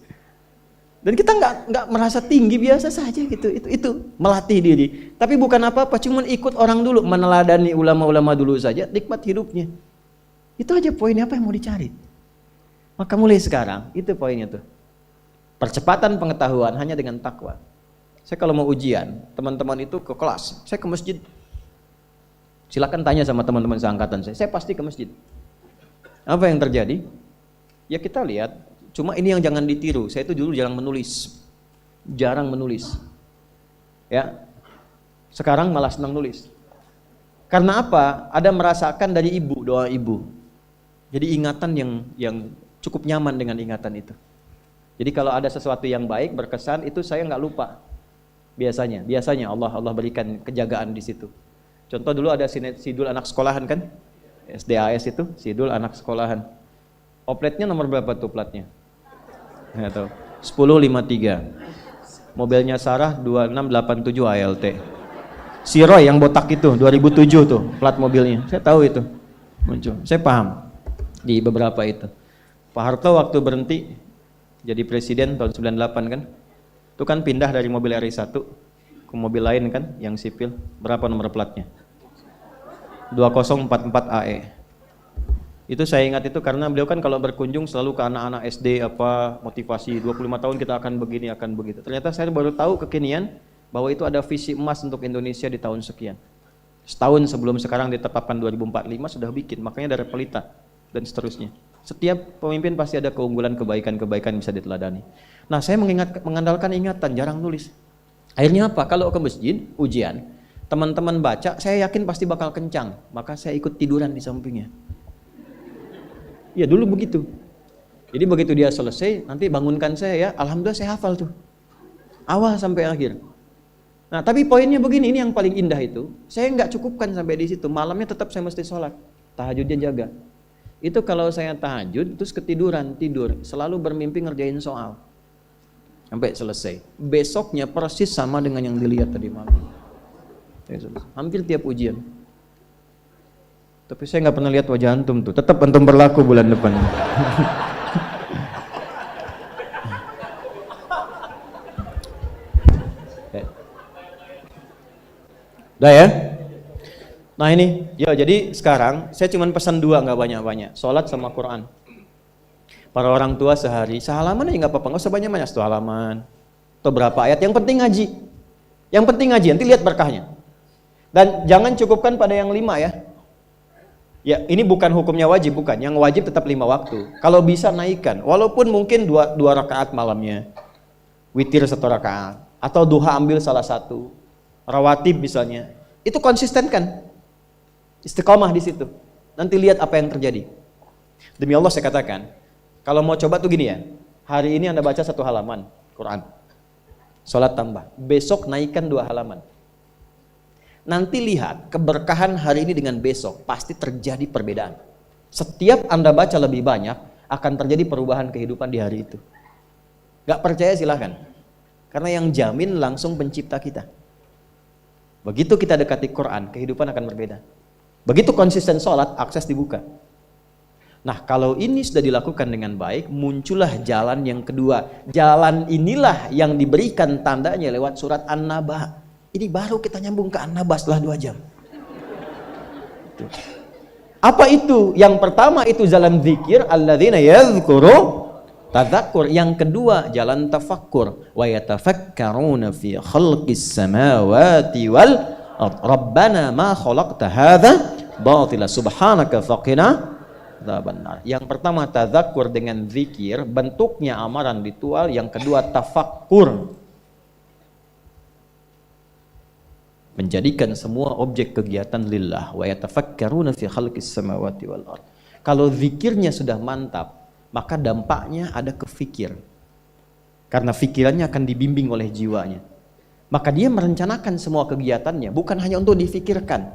Dan kita nggak merasa tinggi, biasa saja gitu. Itu melatih diri. Tapi bukan apa-apa, cuma ikut orang dulu, meneladani ulama-ulama dulu saja, nikmat hidupnya. Itu aja poinnya, apa yang mau dicari. Maka mulai sekarang, itu poinnya tuh. Percepatan pengetahuan hanya dengan takwa. Saya kalau mau ujian, teman-teman itu ke kelas, saya ke masjid. Silakan tanya sama teman-teman seangkatan saya pasti ke masjid. Apa yang terjadi? Ya kita lihat, cuma ini yang jangan ditiru. Saya itu dulu jarang menulis. Ya, sekarang malah senang nulis. Karena apa? Ada merasakan dari ibu, doa ibu. Jadi ingatan yang cukup nyaman dengan ingatan itu. Jadi kalau ada sesuatu yang baik berkesan itu saya nggak lupa. Biasanya Allah berikan kejagaan di situ. Contoh dulu ada sidul anak sekolahan kan? SDAS itu, sidul anak sekolahan. Opletnya nomor berapa tuh platnya? Nggak tahu. 1053. Mobilnya Sarah 2687 ALT. Si Roy yang botak itu 2007 tuh plat mobilnya. Saya tahu itu. Muncul. Saya paham di beberapa itu. Pak Harto waktu berhenti jadi presiden tahun 98 kan? Itu kan pindah dari mobil RI1 ke mobil lain kan, yang sipil. Berapa nomor platnya? 2044 AE. Itu saya ingat itu karena beliau kan kalau berkunjung selalu ke anak-anak SD apa motivasi 25 tahun kita akan begini akan begitu. Ternyata saya baru tahu kekinian bahwa itu ada visi emas untuk Indonesia di tahun sekian. Setahun sebelum sekarang ditetapkan 2045 sudah bikin, makanya dari pelita dan seterusnya. Setiap pemimpin pasti ada keunggulan, kebaikan-kebaikan bisa diteladani. Nah, saya mengandalkan ingatan, jarang nulis. Akhirnya apa? Kalau ke masjid, ujian, teman-teman baca, saya yakin pasti bakal kencang. Maka saya ikut tiduran di sampingnya. Ya dulu begitu. Jadi begitu dia selesai, nanti bangunkan saya ya, alhamdulillah saya hafal tuh. Awal sampai akhir. Nah, tapi poinnya begini, ini yang paling indah itu. Saya nggak cukupkan sampai di situ. Malamnya tetap saya mesti sholat. Tahajudnya jaga. Itu kalau saya tahajud, terus ketiduran, tidur. Selalu bermimpi ngerjain soal. Sampai selesai. Besoknya persis sama dengan yang dilihat tadi malam. Hampir tiap ujian. Tapi saya nggak pernah lihat wajah antum tuh. Tetap antum berlaku bulan depan. Udah ya? Nah ini, ya jadi sekarang saya cuma pesan 2 nggak banyak-banyak. Sholat sama Quran. Para orang tua sehari sehalaman aja nggak apa-apa, nggak usah banyak-banyak 1 halaman atau berapa ayat. Yang penting ngaji. Yang penting ngaji. Nanti lihat berkahnya. Dan jangan cukupkan pada yang 5 ya. Ya ini bukan hukumnya wajib, bukan. Yang wajib tetap 5 waktu. Kalau bisa naikkan, walaupun mungkin 2 rakaat malamnya, witir 1 rakaat, atau duha ambil salah satu, rawatib misalnya. Itu konsistenkan. Istiqomah di situ. Nanti lihat apa yang terjadi. Demi Allah saya katakan, kalau mau coba tuh gini ya. Hari ini Anda baca 1 halaman Quran. Salat tambah. Besok naikkan 2 halaman. Nanti lihat keberkahan hari ini dengan besok pasti terjadi perbedaan. Setiap Anda baca lebih banyak akan terjadi perubahan kehidupan di hari itu. Gak percaya silahkan. Karena yang jamin langsung pencipta kita. Begitu kita dekati Quran, kehidupan akan berbeda. Begitu konsisten sholat, akses dibuka. Nah, kalau ini sudah dilakukan dengan baik, muncullah jalan yang kedua. Jalan inilah yang diberikan tandanya lewat surat An-Naba. Ini baru kita nyambung ke An-Naba setelah 2 jam. Apa itu? Yang pertama itu jalan zikir, alladzina yadhkuru tadzakur. Yang kedua jalan tafakkur, wa yatafakkaruna fi khalqis samawati wal ard. Rabbana ma khalaqta hadza batila subhanaka faqina adzabannar. Yang pertama tadzakur dengan zikir, bentuknya amaran ritual. Yang kedua tafakkur, menjadikan semua objek kegiatan lillah. Wa yatafakkaruna fi khalqis samawati wal ard. Kalau zikirnya sudah mantap, maka dampaknya ada ke fikir. Karena fikirannya akan dibimbing oleh jiwanya. Maka dia merencanakan semua kegiatannya bukan hanya untuk difikirkan,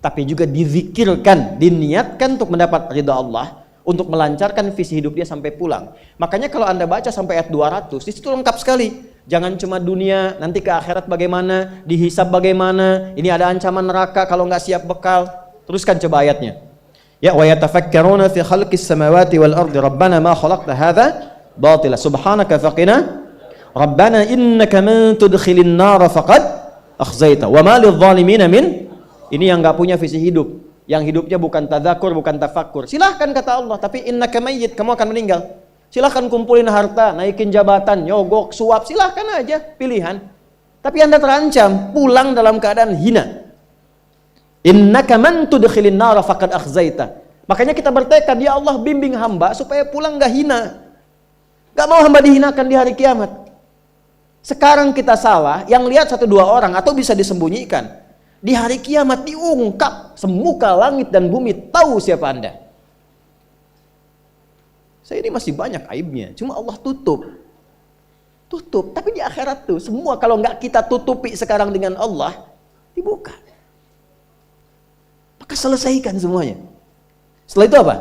tapi juga dizikirkan, diniatkan untuk mendapat ridha Allah, untuk melancarkan visi hidup dia sampai pulang. Makanya kalau Anda baca sampai ayat 200, di situ lengkap sekali. Jangan cuma dunia, nanti ke akhirat bagaimana, dihisab bagaimana, ini ada ancaman neraka kalau nggak siap bekal. Teruskan coba ayatnya. Ya, wa yatafakkaruna fi khalqis samawati wal ardi rabbana ma khalaqta hadza batila subhanaka faqina rabbana innaka man tudkhilin nar faqad akhzaita wa ma lidh dhalimin min. Ini yang nggak punya visi hidup, yang hidupnya bukan tadzakur, bukan tafakkur. Silahkan kata Allah, tapi innaka mayyit, kamu akan meninggal. Silahkan kumpulin harta, naikin jabatan, nyogok, suap, silahkan aja, pilihan. Tapi Anda terancam pulang dalam keadaan hina. Innaka man tudkhilin nar faqad akhzaita. Makanya kita bertekad, ya Allah bimbing hamba supaya pulang gak hina. Gak mau hamba dihinakan di hari kiamat. Sekarang kita salah, yang lihat 1-2 orang atau bisa disembunyikan. Di hari kiamat diungkap, semuka langit dan bumi tahu siapa Anda. Saya ini masih banyak aibnya, cuma Allah tutup. Tapi di akhirat tuh semua kalau nggak kita tutupi sekarang dengan Allah, dibuka. Maka selesaikan semuanya. Setelah itu apa?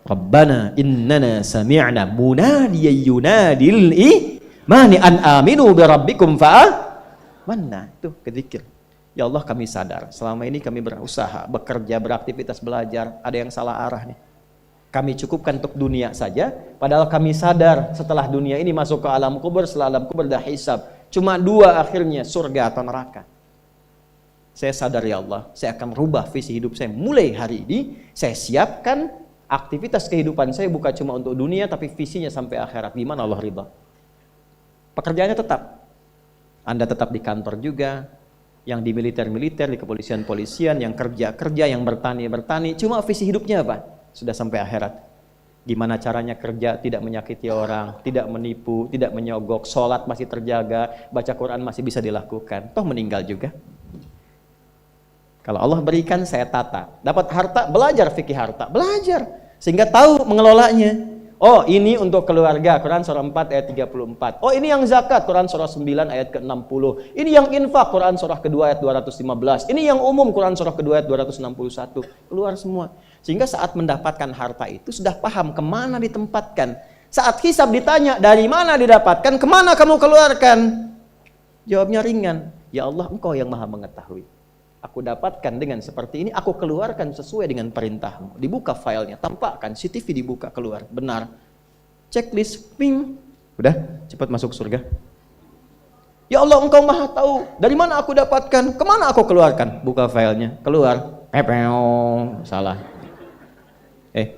Rabbana innana sami'na munadiyan yunadil imani an aminu bi rabbikum fa'amanna. Itu kezikir. Ya Allah, kami sadar selama ini kami berusaha, bekerja, beraktivitas, belajar, ada yang salah arah nih. Kami cukupkan untuk dunia saja, padahal kami sadar setelah dunia ini masuk ke alam kubur, setelah alam kubur dah hisab. Cuma 2 akhirnya, surga atau neraka. Saya sadar ya Allah, saya akan merubah visi hidup saya mulai hari ini. Saya siapkan aktivitas kehidupan saya bukan cuma untuk dunia, tapi visinya sampai akhirat. Gimana Allah ridha? Pekerjaannya tetap. Anda tetap di kantor juga, yang di militer-militer, di kepolisian-polisian, yang kerja-kerja, yang bertani-bertani. Cuma visi hidupnya apa? Sudah sampai akhirat. Gimana caranya kerja tidak menyakiti orang, tidak menipu, tidak menyogok, sholat masih terjaga, baca Quran masih bisa dilakukan. Toh meninggal juga. Kalau Allah berikan, saya tata. Dapat harta, belajar fikih harta, belajar sehingga tahu mengelolanya. Oh, ini untuk keluarga, Quran surah 4 ayat 34. Oh, ini yang zakat, Quran surah 9 ayat ke-60. Ini yang infak, Quran surah kedua ayat 215. Ini yang umum, Quran surah kedua ayat 261. Keluar semua. Sehingga saat mendapatkan harta itu sudah paham kemana ditempatkan. Saat hisab ditanya, dari mana didapatkan, kemana kamu keluarkan? Jawabnya ringan. Ya Allah, Engkau yang maha mengetahui. Aku dapatkan dengan seperti ini, aku keluarkan sesuai dengan perintahmu. Dibuka filenya, tampakkan, CCTV dibuka, keluar, benar. Checklist, ping, udah, cepat masuk surga. Ya Allah, Engkau maha tahu, dari mana aku dapatkan, kemana aku keluarkan. Buka filenya, keluar, pepeo, salah.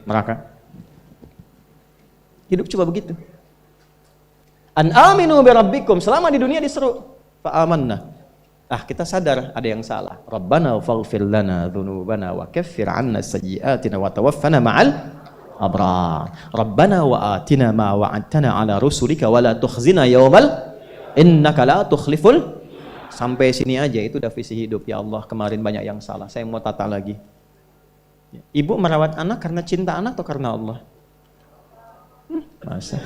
Neraka. Hidup coba begitu. An aminu bi rabbikum, selama di dunia diseru, fa amanna. Kita sadar ada yang salah. Rabbana faghfir lana dzunubana wa kaffir 'anna sayyi'atina wa tawaffana ma'al abrar. Rabbana wa atina ma wa'adtana 'ala rusulika wa la tukhzina yaumal innaka la tukhliful. Sampai sini aja itu udah visi hidup. Ya Allah, kemarin banyak yang salah, saya mau tata lagi. Ibu merawat anak karena cinta anak atau karena Allah? Masa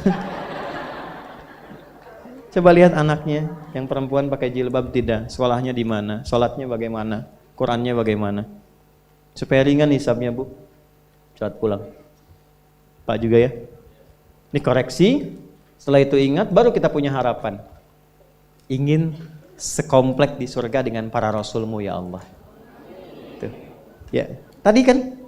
coba lihat anaknya, yang perempuan pakai jilbab tidak, sekolahnya di mana, sholatnya bagaimana, Qurannya bagaimana? Supaya ringan hisabnya, Bu. Cepat pulang. Pak juga ya. Ini koreksi, setelah itu ingat, baru kita punya harapan. Ingin sekomplek di surga dengan para rasulmu ya Allah. Tuh. Ya, tadi kan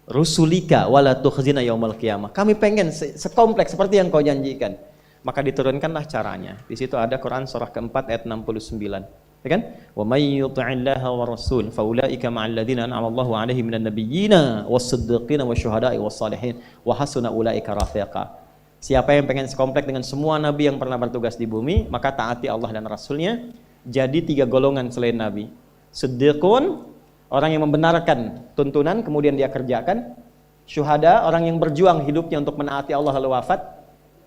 rusulika wala tukhzina yaumal qiyamah. Kami pengen sekompleks seperti yang kau janjikan. Maka diturunkanlah caranya. Di situ ada Quran surah keempat ayat 69. Ya kan? Wa may yuti'illaha wa rasul fa ulaika ma'al ladzina an'ama Allahu 'alaihim minan nabiyyina was-siddiqina wasyuhada'i was-salihin wa hasuna ulaika rafiqa. Siapa yang pengen sekomplek dengan semua nabi yang pernah bertugas di bumi, maka taati Allah dan Rasulnya. Jadi 3 golongan selain nabi. Siddiqun, orang yang membenarkan tuntunan kemudian dia kerjakan. Syuhada, orang yang berjuang hidupnya untuk menaati Allah lalu wafat.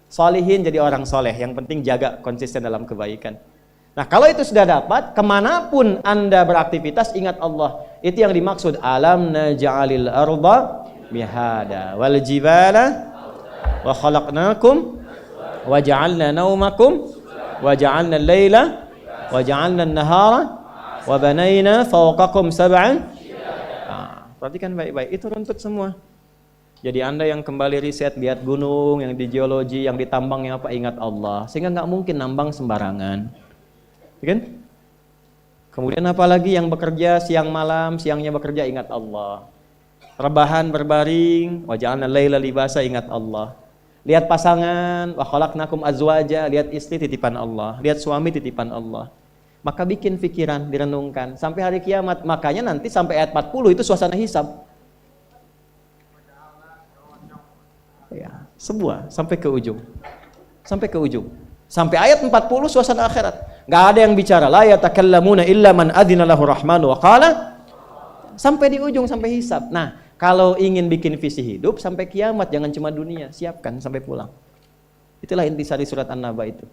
Salihin, jadi orang soleh, yang penting jaga konsisten dalam kebaikan. Nah, kalau itu sudah dapat, kemanapun Anda beraktivitas, ingat Allah. Itu yang dimaksud alam naj'alil arda mihada wal jibala wa khalaqnakum wa ja'alna naumakum wa ja'alna al-laila wa ja'alna an-nahara wa banayna fawqakum sab'an. Perhatikan baik-baik, itu runtut semua. Jadi Anda yang kembali riset, lihat gunung, yang di geologi, yang ditambang, yang apa, ingat Allah. Sehingga nggak mungkin nambang sembarangan. Ya kan? Kemudian apalagi yang bekerja siang malam, siangnya bekerja, ingat Allah. Rebahan berbaring, wa ja'alna al-laila libasa, ingat Allah. Lihat pasangan, wa khalaqnakum azwaja, lihat istri titipan Allah, lihat suami titipan Allah. Maka bikin pikiran, direnungkan sampai hari kiamat. Makanya nanti sampai ayat 40 itu suasana hisab. Ya, semua sampai ke ujung. Sampai ke ujung. Sampai ayat 40 suasana akhirat. Enggak ada yang bicara, la yatakallamuna illa man adzina lahu rahmanu wa qala. Sampai di ujung, sampai hisab. Nah, kalau ingin bikin visi hidup sampai kiamat, jangan cuma dunia, siapkan sampai pulang. Itulah intisari surat An-Naba itu.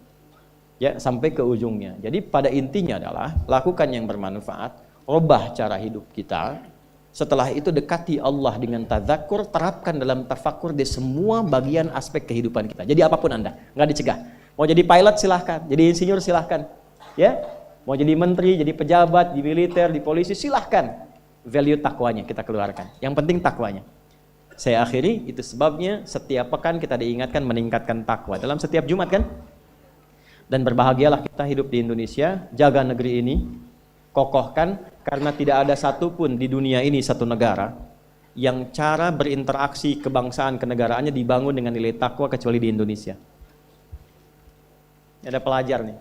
Ya, sampai ke ujungnya. Jadi pada intinya adalah lakukan yang bermanfaat, rubah cara hidup kita. Setelah itu dekati Allah dengan tadzakur, terapkan dalam tafakkur di semua bagian aspek kehidupan kita. Jadi apapun Anda, nggak dicegah. Mau jadi pilot silahkan, jadi insinyur silahkan. Ya, mau jadi menteri, jadi pejabat, di militer, di polisi silahkan. Value takwanya kita keluarkan. Yang penting takwanya. Saya akhiri, itu sebabnya setiap pekan kita diingatkan meningkatkan takwa. Dalam setiap Jumat kan? Dan berbahagialah kita hidup di Indonesia, jaga negeri ini, kokohkan, karena tidak ada satupun di dunia ini satu negara yang cara berinteraksi kebangsaan kenegaraannya dibangun dengan nilai takwa kecuali di Indonesia. Ada pelajar nih.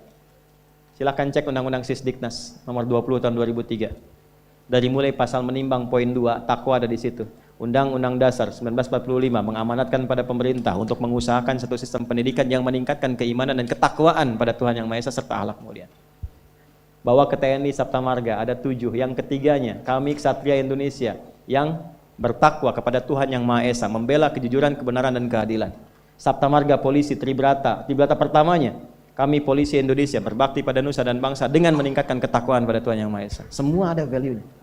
Silakan cek Undang-Undang Sisdiknas nomor 20 tahun 2003. Dari mulai pasal menimbang poin 2, takwa ada di situ. Undang-Undang Dasar 1945 mengamanatkan pada pemerintah untuk mengusahakan satu sistem pendidikan yang meningkatkan keimanan dan ketakwaan pada Tuhan Yang Maha Esa serta akhlak mulia. Bawa ke TNI Sabta Marga ada 7. Yang ketiganya, kami Ksatria Indonesia yang bertakwa kepada Tuhan Yang Maha Esa, membela kejujuran, kebenaran dan keadilan. Sabta Marga Polisi Tribrata pertamanya, kami Polisi Indonesia berbakti pada nusa dan bangsa dengan meningkatkan ketakwaan pada Tuhan Yang Maha Esa. Semua ada value-nya.